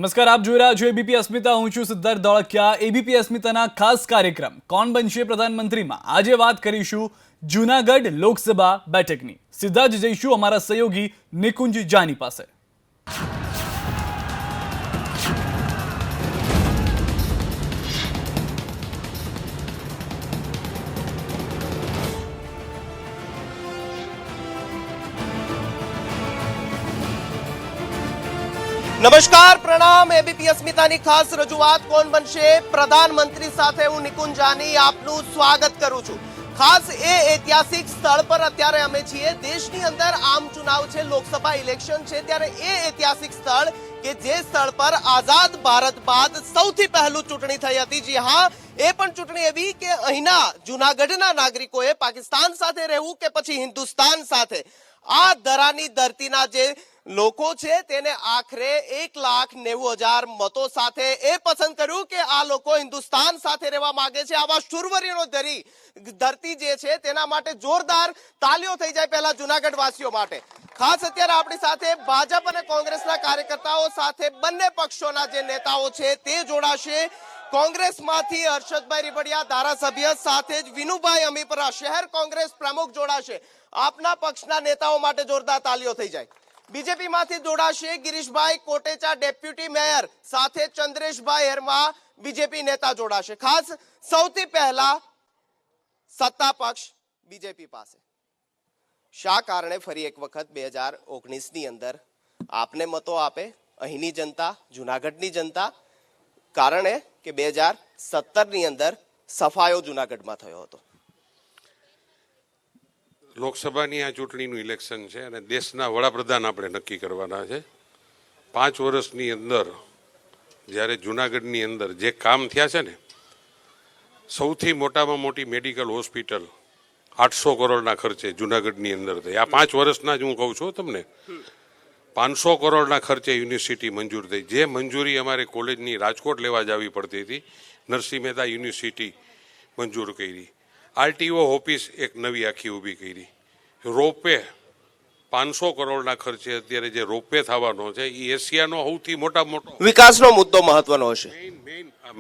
નમસ્કાર, આપ જોઈ રહ્યા છો એબીપી અસ્મિતા. હું છું સિદ્ધાર્થ ધોળકિયા. એબીપી અસ્મિતાના ખાસ કાર્યક્રમ કોણ બનશે પ્રધાનમંત્રીમાં આજે વાત કરીશું જૂનાગઢ લોકસભા બેઠકની. સીધા જ જઈશું અમારા સહયોગી નિકુંજ જાની પાસે. નમસ્કાર, પ્રણામ. એબીપી અસ્મિતાની ખાસ રજૂઆત કોણ બનશે પ્રધાનમંત્રી સાથે હું નિકુંજ જાની આપનું સ્વાગત કરું છું. ખાસ એ ઐતિહાસિક સ્થળ પર અત્યારે અમે છીએ. દેશની અંદર આમ ચુનાવ છે, લોકસભા ઇલેક્શન છે, ત્યારે એ ઐતિહાસિક સ્થળ કે જે સ્થળ પર આઝાદ ભારત બાદ સૌથી પહેલું ચૂંટણી થઈ હતી. જી હા, એ પણ ચૂંટણી એવી કે અહીંના જૂનાગઢના નાગરિકોએ પાકિસ્તાન સાથે રહેવું કે પછી હિન્દુસ્તાન સાથે, આ ધરાની ધરતીના જે લોકો છે તેને આખરે 1,90,000 મતો સાથે એ પસંદ કર્યું કે આ લોકો હિન્દુસ્તાન સાથે રહેવા માંગે છે. આવા શૂરવીરોનો ધરતી જે છે તેના માટે જોરદાર તાલીઓ થઈ જાય પહેલા જૂનાગઢ વાસીઓ માટે. ખાસ અત્યારે આપણી સાથે ભાજપ અને કોંગ્રેસના કાર્યકર્તાઓ સાથે બંને પક્ષોના જે નેતાઓ છે તે જોડાશે. કોંગ્રેસમાંથી હર્ષદભાઈ રીબડિયા ધારાસભ્ય સાથે જ વિનુભાઈ અમીપરા શહેર કોંગ્રેસ પ્રમુખ જોડાશે. આપના પક્ષના નેતાઓ માટે જોરદાર તાલીઓ થઈ જાય. બીજેપી માંથી જોડાશે ગિરીશભાઈ કોટેચા ડેપ્યુટી મેયર સાથે ચંદ્રેશભાઈ હેરમા બીજેપી નેતા જોડાશે. ખાસ સૌથી પહેલા સત્તા પક્ષ બીજેપી પાસે શા કારણે ફરી એક વખત 2019 ની અંદર આપને મતો આપે અહીંની જનતા, જુનાગઢની જનતા? કારણે કે 2017 ની અંદર સફાયો જુનાગઢમાં થયો હતો. લોકસભાની આ ચૂંટણીનું ઇલેક્શન છે અને દેશના વડાપ્રધાન આપણે નક્કી કરવાના છે. 5 વર્ષની અંદર જ્યારે જુનાગઢની અંદર જે કામ થયા છે ને, સૌથી મોટામાં મોટી મેડિકલ હોસ્પિટલ 800 કરોડના ખર્ચે જુનાગઢની અંદર થઈ. આ 5 વર્ષના જ હું કહું છું તમને. 500 કરોડના ખર્ચે યુનિવર્સિટી મંજૂર થઈ. જે મંજૂરી અમારે કોલેજની રાજકોટ લેવા જવી પડતી હતી, નરસિંહ મહેતા યુનિવર્સિટી મંજૂર કરી. આરટીઓ ઓફિસ એક નવી આખી ઊભી કરી. રોપવે 500 કરોડના ખર્ચે અત્યારે જે રોપવે થવાનો છે એ એશિયાનો સૌથી મોટો વિકાસનો મુદ્દો મહત્વનો હશે.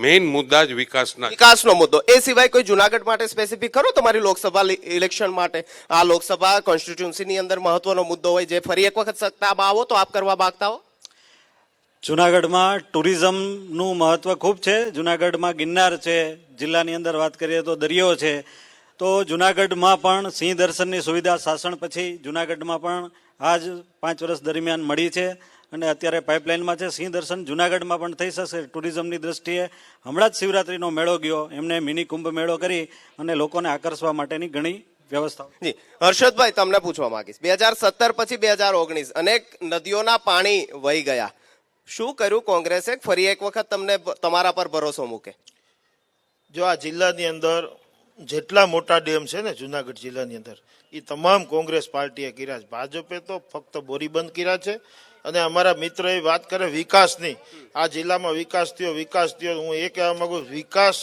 મેઇન મુદ્દા જ વિકાસનો મુદ્દો. એ સિવાય કોઈ જુનાગઢ માટે સ્પેસિફિક ખરો તમારી લોકસભા ઇલેક્શન માટે? આ લોકસભા કોન્સ્ટિટ્યુન્સીની અંદર મહત્વનો મુદ્દો હોય જે ફરી એક વખત સત્તામાં આવો તો આપ કરવા માંગતા હો? જુનાગઢમાં ટુરિઝમનું મહત્વ ખૂબ છે. જુનાગઢમાં ગિરનાર છે, જિલ્લાની અંદર વાત કરીએ તો દરિયો છે. તો જુનાગઢમાં પણ સિંહ દર્શનની સુવિધા શાસન પછી જુનાગઢમાં પણ આ જ 5 વર્ષ દરમિયાન મળી છે અને અત્યારે પાઇપલાઇનમાં છે. સિંહ દર્શન જુનાગઢમાં પણ થઈ શકશે. ટુરિઝમની દ્રષ્ટિએ હમણાં જ શિવરાત્રીનો મેળો ગયો, એમને મિની કુંભ મેળો કરી અને લોકોને આકર્ષવા માટેની ઘણી વ્યવસ્થાઓ. જી હર્ષદભાઈ, તમને પૂછવા માંગીશ, 2017 પછી 2019 અનેક નદીઓના પાણી વહી ગયા. શું કર્યું કોંગ્રેસે ફરી એક વખત તમને તમારા પર ભરોસો મૂકે? જો આ જિલ્લાની અંદર જેટલા મોટા ડેમ છે ને જુનાગઢ જિલ્લાની અંદર, એ તમામ કોંગ્રેસ પાર્ટીએ કર્યા છે. ભાજપે તો ફક્ત બોરીબંધ કર્યા છે. અને અમારા મિત્ર એ વાત કરે વિકાસની, આ જિલ્લામાં વિકાસ થયો. હું એ કહેવા માંગુ, વિકાસ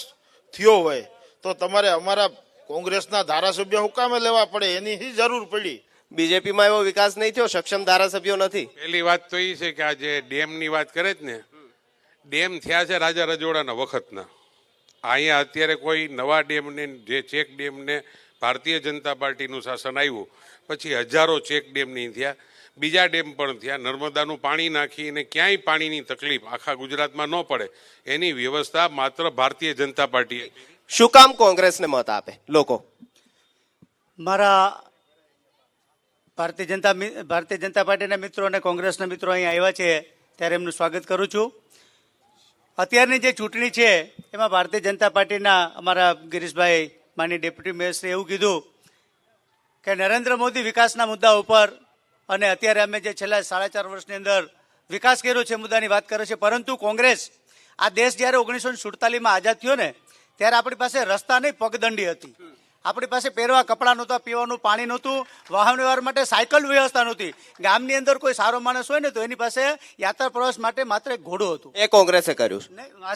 થયો હોય તો તમારે અમારા કોંગ્રેસના ધારાસભ્ય હુકામે લેવા પડે, એની શી જરૂર પડી? બીજેપીમાં એવો વિકાસ નહીં થયો, સક્ષમ ધારાસભ્યો નથી. પહેલી વાત તો એ છે કે આ જે ડેમની વાત કરે છે ને, ડેમ થયા છે રાજા રજોડાના વખતના. અહીંયા અત્યારે કોઈ નવા ડેમને, જે ચેક ડેમને ભારતીય જનતા પાર્ટીનું શાસન આવ્યું પછી હજારો ચેક ડેમ નહીં થયા, બીજા ડેમ પણ થયા. નર્મદાનું પાણી નાખીને ક્યાંય પાણીની તકલીફ આખા ગુજરાતમાં ન પડે એની વ્યવસ્થા માત્ર ભારતીય જનતા પાર્ટીએ. શું કામ કોંગ્રેસને મત આપે લોકો? મારા ભારતીય જનતા પાર્ટીના મિત્રો અને કોંગ્રેસના મિત્રો અહીં આવ્યા છે ત્યારે એમનું સ્વાગત કરું છું. અત્યારની જે ચૂંટણી છે એમાં ભારતીય જનતા પાર્ટીના અમારા ગિરીશભાઈ માની ડેપ્યુટી મેયરશ્રીએ એવું કીધું કે નરેન્દ્ર મોદી વિકાસના મુદ્દા ઉપર અને અત્યારે અમે જે છેલ્લા 4.5 વર્ષની અંદર વિકાસ કર્યો છે મુદ્દાની વાત કરે છે. પરંતુ કોંગ્રેસ, આ દેશ જ્યારે 1947માં આઝાદ થયો ને ત્યારે આપણી પાસે રસ્તા નહીં, પગદંડી હતી. આપણી પાસે પહેરવા કપડાં નહોતા, પીવાનું પાણી નહોતું, વાહન વ્યવહાર માટે સાયકલ વ્યવસ્થા નહોતી. ગામની અંદર કોઈ સારો માણસ હોય ને તો એની પાસે યાત્રા પ્રવાસ માટે માત્ર એક ઘોડો હતું. એ કોંગ્રેસે કર્યું.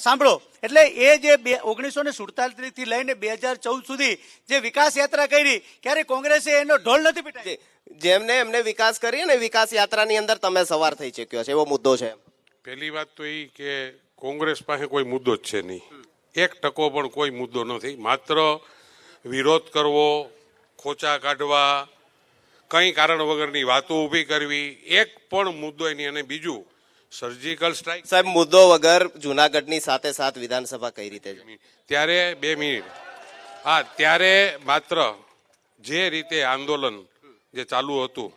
સાંભળો, એટલે એ જે 1947 થી લઈને 2014 સુધી જે વિકાસ યાત્રા કરી, ક્યારે કોંગ્રેસે એનો ઢોલ નથી પીટાવી. જેમને એમને વિકાસ કરી ને વિકાસ યાત્રાની અંદર તમે સવાર થઈ ચૂક્યો છે, એવો મુદ્દો છે. પહેલી વાત તો એ કે કોંગ્રેસ પાસે કોઈ મુદ્દો જ છે નહીં, 1% પણ કોઈ મુદ્દો નથી. માત્ર વિરોધ કરવો, ખોચા કાઢવા, કંઈ કારણ વગરની વાતો ઊભી કરવી, એક પણ મુદ્દો નહીં. અને બીજું સર્જિકલ સ્ટ્રાઇક સાહેબ, મુદ્દો વગર જુનાગઢની સાથે સાથ વિધાનસભા કઈ રીતે છે? ત્યારે 2 મિનિટ, હા, ત્યારે માત્ર જે રીતે આંદોલન જે ચાલુ હતું,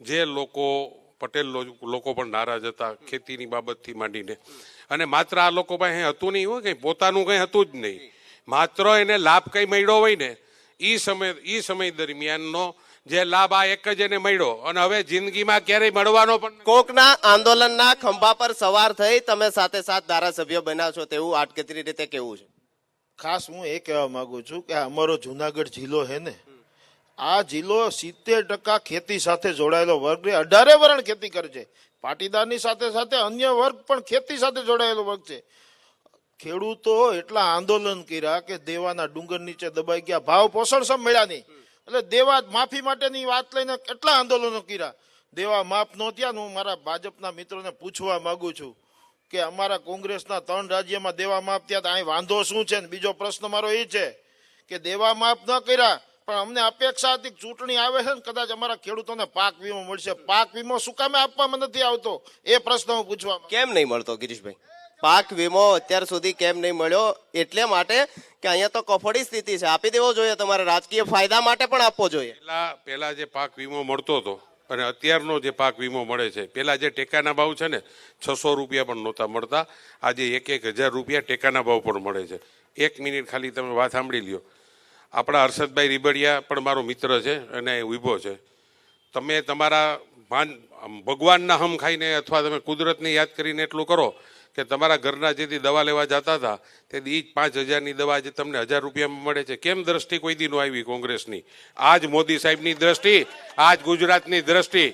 જે લોકો પટેલ લોકો પણ નારાજ હતા ખેતીની બાબતથી માંડીને, અને માત્ર આ લોકો પાસે હતું નહીં હોય, કંઈ પોતાનું કંઈ હતું જ નહીં, માત્ર એને લાભ કંઈ મળ્યો હોય ને એ સમય દરમિયાનનો જે લાભ આ એક જ એને મળ્યો, અને હવે જિંદગીમાં ક્યારેય મળવાનો પણ નથી. કોકના આંદોલનના ખંભા પર સવાર થઈ તમે સાથે સાથ ધારાસભ્ય બન્યા છો તેવું આડકતરી રીતે કેવું છે? ખાસ હું એ કહેવા માંગુ છું કે અમારો જુનાગઢ જિલ્લો છે ને, આ જિલ્લો 70% ખેતી સાથે જોડાયેલો વર્ગ છે. 18 વરણ ખેતી કરે છે. પાટીદારની સાથે સાથે અન્ય વર્ગ પણ ખેતી સાથે જોડાયેલો વર્ગ છે. ખેડૂતો એટલા આંદોલન કર્યા કે દેવાના ડુંગર નીચે દબાઈ ગયા, ભાવ પોષણ સમ મળ્યા નહીં, એટલે દેવા માફી માટેની વાત લઈને કેટલા આંદોલનો કર્યા. દેવા માફ ન થયા. હું મારા ભાજપના મિત્રોને પૂછવા માંગુ છું કે અમારા કોંગ્રેસના 3 રાજ્યમાં દેવા માફ થયા તો અહીં વાંધો શું છે? ને બીજો પ્રશ્ન મારો એ છે કે દેવા માફ ન કર્યા પણ અમને અપેક્ષા હતી ચૂંટણી આવે છે ને કદાચ અમારા ખેડૂતોને પાક વીમો મળશે. પાક વીમો શું કામે આપવામાં નથી આવતો? એ પ્રશ્ન હું પૂછવા. કેમ નહીં મળતો ગિરીશભાઈ? પાક વીમો અત્યાર સુધી કેમ નહીં મળ્યો? એટલે માટે કે અહીંયા તો કફોડી સ્થિતિ છે, આપી દેવો જોઈએ. તમારે રાજકીય ફાયદા માટે પણ આપવો જોઈએ. પહેલા જે પાક વીમો મળતો હતો અને અત્યારનો જે પાક વીમો મળે છે, પહેલા જે ટેકાના ભાવ છે ને 600 રૂપિયા પણ નહોતા મળતા, આજે 1,000 રૂપિયા ટેકાના ભાવ પણ મળે છે. 1 મિનિટ ખાલી તમે વાત સાંભળી લ્યો. આપણા હર્ષદભાઈ રીબડિયા પણ મારો મિત્ર છે અને ઊભો છે. તમે તમારા ભગવાનના હમ ખાઈને અથવા તમે કુદરતને યાદ કરીને એટલું કરો કે તમારા ઘરના જેથી દવા લેવા જતા હતા તેથી 5,000ની દવા જે તમને 1,000 રૂપિયામાં મળે છે. કેમ દ્રષ્ટિ કોઈ દી નો આવી કોંગ્રેસની? આજ મોદી સાહેબની દ્રષ્ટિ, આજ ગુજરાતની દ્રષ્ટિ.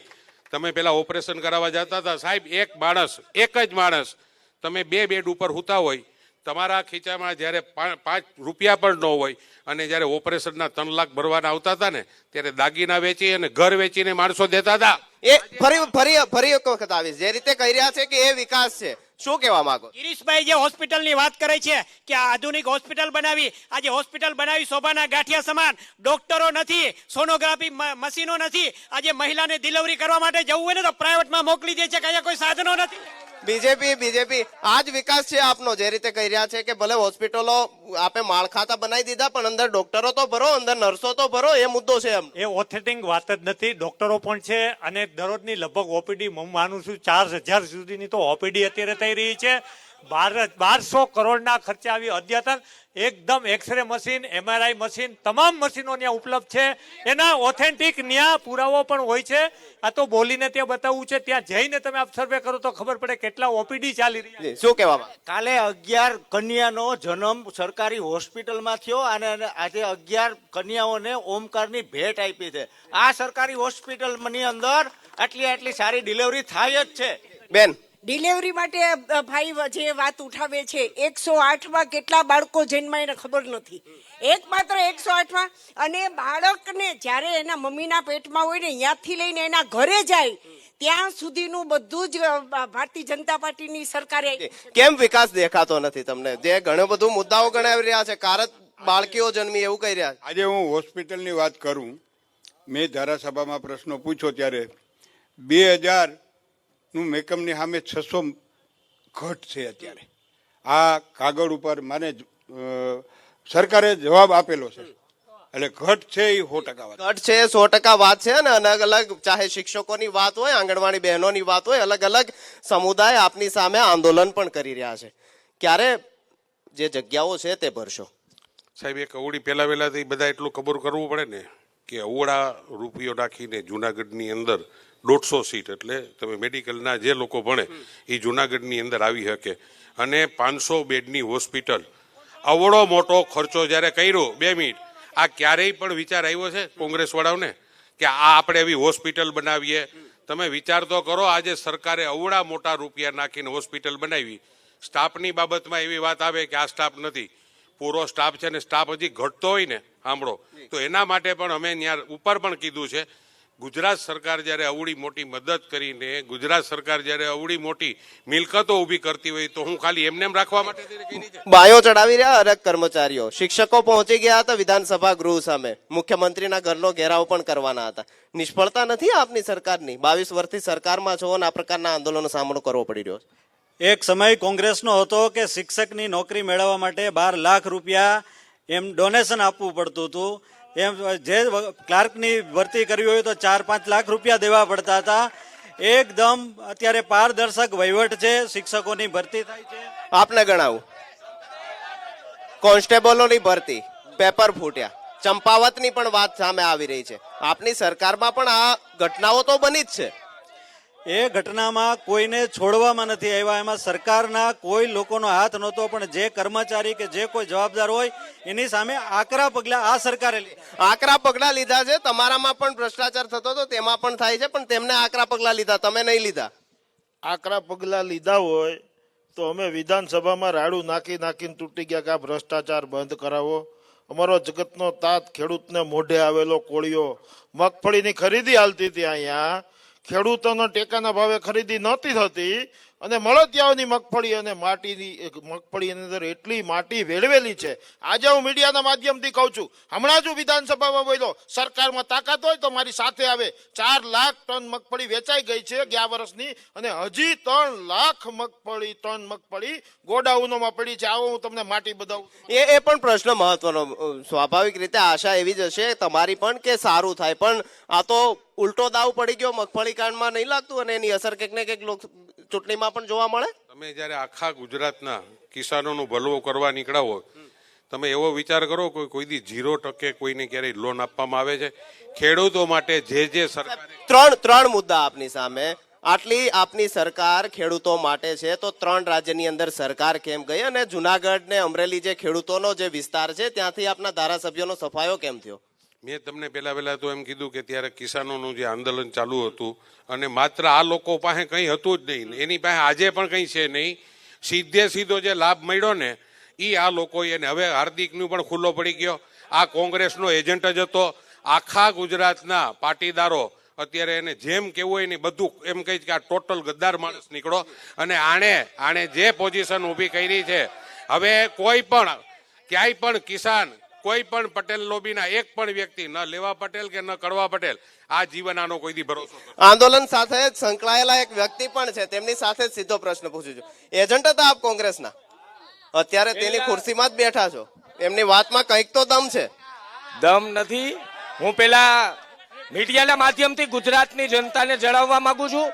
તમે પેલા ઓપરેશન કરાવવા જતા હતા સાહેબ, એક જ માણસ તમે 2 બેડ ઉપર સૂતા હોય, તમારા ખીચામાં જ્યારે 5 રૂપિયા પણ ન હોય, અને જ્યારે ઓપરેશનના 3 લાખ ભરવાના આવતા હતા ને ત્યારે દાગીના વેચી અને ઘર વેચીને માણસો દેતા હતા. એ ફરી એક વખત આવીશ. જે રીતે કહી રહ્યા છે કે એ વિકાસ છે, શું કહેવા માંગો? ગિરીશભાઈ જે હોસ્પિટલની વાત કરે છે કે આધુનિક હોસ્પિટલ બનાવી, આજે હોસ્પિટલ બનાવી શોભાના ગાંઠિયા સમાન, ડોક્ટરો નથી, સોનોગ્રાફી મશીનો નથી. આજે મહિલાને ડિલિવરી કરવા માટે જવું હોય ને તો પ્રાઇવેટમાં મોકલી દે છે કે અહીંયા કોઈ સાધનો નથી. બીજેપી આ જ વિકાસ છે આપનો? જે રીતે કહી રહ્યા છે કે ભલે હોસ્પિટલો આપે માળખાતા બનાવી દીધા પણ અંદર ડોક્ટરો તો ભરો, અંદર નર્સો તો ભરો, એ મુદ્દો છે એમ. એ ઓથેન્ટિક વાત જ નથી. ડોક્ટરો પણ છે અને દરરોજની લગભગ ઓપીડી હું માનું છું 4,000 સુધીની તો ઓપીડી અત્યારે થઈ રહી છે. 1200 કરોડના ખર્ચે આવી અદ્યતન એકદમ એક્સરે મશીન, MRI મશીન, તમામ મશીનો ત્યાં ઉપલબ્ધ છે. એના ઓથેન્ટિક ન્યા પુરાવો પણ હોય છે. આ તો બોલીને ત્યાં બતાવવું છે, ત્યાં જઈને તમે આપ સર્વે કરો તો ખબર પડે કેટલા ઓપીડી ચાલી રહ્યા. શું કહેવા માંગો? કાલે 11 કન્યાનો જન્મ સરકારી હોસ્પિટલમાં થયો અને આજે 11 કન્યાઓને ઓમકારની ભેટ આપી છે. આ સરકારી હોસ્પિટલની અંદર આટલી સારી ડિલિવરી થાય જ છે. બેન, ડિલિવરી માટે ભાઈ જે વાત ઉઠાવે છે, 108માં કેટલા બાળકો જન્માય એને ખબર નથી. એકમાત્ર 108માં. અને બાળકને જ્યારે એના મમ્મીના પેટમાં હોય ને ત્યાંથી લઈને એના ઘરે જાય ત્યાં સુધીનું બધું જ ભારતીય જનતા પાર્ટીની સરકારે. કેમ વિકાસ દેખાતો નથી તમને? જે ઘણું બધું મુદ્દાઓ ગણાવી રહ્યા છે, કારત બાળકીઓ જન્મી એવું કહી રહ્યા છે. આજે હું હોસ્પિટલની વાત કરું, મેં ધારાસભામાં પ્રશ્નો પૂછ્યો ત્યારે 2000 નું મેકમની સામે 600 ઘટ છે અત્યારે. આ કાગળ ઉપર મને સરકારે જવાબ આપેલો છે, એટલે ઘટ છે એ 100% વાત. ઘટ છે 100% વાત છે. અને અલગ અલગ ચાહે શિક્ષકોની વાત હોય, આંગણવાડી બહેનોની વાત હોય, અલગ અલગ સમુદાય આપની સામે આંદોલન પણ કરી રહ્યા છે. ક્યારે જે જગ્યાઓ છે તે ભરશો? સાહેબ, એક અવળી પહેલાથી બધા એટલું ખબર કરવું પડે ને કે અવળા રૂપિયો નાખીને જુનાગઢની અંદર 150 સીટ, એટલે તમે મેડિકલના જે લોકો ભણે એ જુનાગઢની અંદર આવી શકે, અને 500 બેડની હોસ્પિટલ, અવળો મોટો ખર્ચો જ્યારે કર્યો. 2 મિનિટ, આ ક્યારેય પણ વિચાર આવ્યો છે કોંગ્રેસ વાળાઓને કે આ આપણે એવી હોસ્પિટલ બનાવીએ? તમે વિચાર તો કરો. આજે સરકારે અવળા મોટા રૂપિયા નાખીને હોસ્પિટલ બનાવી, સ્ટાફની બાબતમાં એવી વાત આવે કે આ સ્ટાફ નથી, પૂરો સ્ટાફ છે, ને સ્ટાફ હજી ઘટતો હોય ને સાંભળો તો એના માટે પણ અમે ત્યાં ઉપર પણ કીધું છે ગુજરાત સરકાર જ્યારે અવળી મોટી મદદ કરીને ગુજરાત સરકાર જ્યારે અવળી મોટી મિલકતો ઊભી કરતી હોય તો હું ખાલી એમને એમ રાખવા માટે તેને કરી છે? બાયો ચડાવી રહ્યા અરગ કર્મચારીઓ, શિક્ષકો પહોંચી ગયા હતા વિધાનસભા ગૃહ સામે, મુખ્યમંત્રીના ઘરનો ઘેરાવ પણ કરવાના હતા. નિષ્ફળતા નથી આપની સરકારની? 22 વર્ષથી સરકારમાં છો અને આ પ્રકારના આંદોલનનો સામનો કરવો પડી રહ્યો છે. એક સમય કોંગ્રેસનો હતો કે શિક્ષકની નોકરી મેળવવા માટે 12 લાખ રૂપિયા એમ ડોનેશન આપવું પડતું હતું. એમ જે ક્લાર્કની ભરતી કરવી હોય તો 4-5 લાખ રૂપિયા દેવા પડતા હતા. એકદમ અત્યારે પારદર્શક વહીવટ છે, શિક્ષકોની ભરતી થાય છે. આપને ગણાવું, કોન્સ્ટેબલોની ભરતી, પેપર ફૂટ્યા, ચંપાવતની પણ વાત સામે આવી રહી છે. આપની સરકારમાં પણ આ ઘટનાઓ તો બની જ છે. એ ઘટનામાં કોઈને છોડવામાં નથી આવ્યા. એમાં સરકારના કોઈ લોકોનો હાથ નહોતો, પણ જે કર્મચારી કે જે કોઈ જવાબદાર હોય એની સામે આકરા પગલાં આ સરકારે લીધા. આકરા પગલાં લીધા છે. તમારામાં પણ ભ્રષ્ટાચાર થતો હતો, તેમાં પણ થાય છે, પણ તેમને આકરા પગલાં લીધા, તમે નહીં લીધા. આકરા પગલાં લીધા હોય તો અમે વિધાનસભામાં રાડું નાખીને તૂટી ગયા કે આ ભ્રષ્ટાચાર બંધ કરાવો. અમારો જગતનો તાત ખેડૂતને મોઢે આવેલો કોળિયો, મગફળીની ખરીદી હાલતી હતી અહીંયા, ખેડૂતોના ટેકાના ભાવે ખરીદી નહોતી થતી અને મળતિયાઓની મગફળી અને મગફળીની અંદર એટલી માટી વેળવેલી છે. આજે હું મીડિયાના માધ્યમથી કહું છું, હમણાં જ હું વિધાનસભામાં બોલ્યો, સરકારમાં તાકાત હોય તો મારી સાથે આવે. 4 લાખ ટન મગફળી વેચાઈ ગઈ છે ગયા વર્ષની અને હજી 3 લાખ ટન મગફળી ગોડાઉનોમાં પડી છે. આવો હું તમને માટી બતાવું. એ પણ પ્રશ્ન મહત્વનો. સ્વાભાવિક રીતે આશા એવી જ હશે તમારી પણ કે સારું થાય, પણ આ તો ઉલટો દાવ પડી ગયો મગફળી કાંડમાં, નહીં લાગતું? અને એની અસર કંઈક ને કંઈક ચૂંટણીમાં પણ જોવા મળે. તમે જ્યારે આખા ગુજરાતના કિસાનોનું ભલું કરવા નીકળ્યા હો, તમે એવો વિચાર કરો કે કોઈ દી 0% કોઈને ક્યારેય લોન આપવામાં આવે છે? ખેડૂતો માટે જે સરકારે ત્રણ મુદ્દા આપની સામે. આટલી આપની સરકાર ખેડૂતો માટે છે તો 3 રાજ્યની અંદર સરકાર કેમ ગઈ? અને જુનાગઢ ને અમરેલી જે ખેડૂતોનો જે વિસ્તાર છે ત્યાંથી આપના ધારાસભ્યોનો સફાયો કેમ થયો? મેં તમને પહેલા તો એમ કીધું કે ત્યારે કિસાનોનું જે આંદોલન ચાલુ હતું અને માત્ર આ લોકો પાસે કંઈ હતું જ નહીં, એની પાસે આજે પણ કંઈ છે નહીં. સીધો જે લાભ મળ્યો ને એ આ લોકોએ, અને હવે હાર્દિકનું પણ ખુલ્લો પડી ગયો. આ કોંગ્રેસનો એજન્ટ જ હતો. આખા ગુજરાતના પાટીદારો અત્યારે એને જેમ કેવું હોય ને બધું એમ કહી કે આ ટોટલ ગદ્દાર માણસ નીકળો. અને આણે જે પોઝિશન ઊભી કરી છે, હવે કોઈ પણ ક્યાંય પણ કિસાન, કોઈ પણ પટેલ લોબીના એક પણ વ્યક્તિ, ન લેવા પટેલ કે ન કડવા પટેલ, આ જીવન આનો કોઈ દી ભરોસો. આંદોલન સાથે સંકળાયેલા એક વ્યક્તિ પણ છે, તેમની સાથે સીધો પ્રશ્ન પૂછું છું. એજન્ટ હતા આપ કોંગ્રેસના, અત્યારે તેની ખુરશીમાં જ બેઠા છો, એમની વાતમાં કંઈક તો દમ છે. દમ નથી. હું પેલા મીડિયાના માધ્યમથી ગુજરાતની જનતાને જણાવવા માંગુ છું,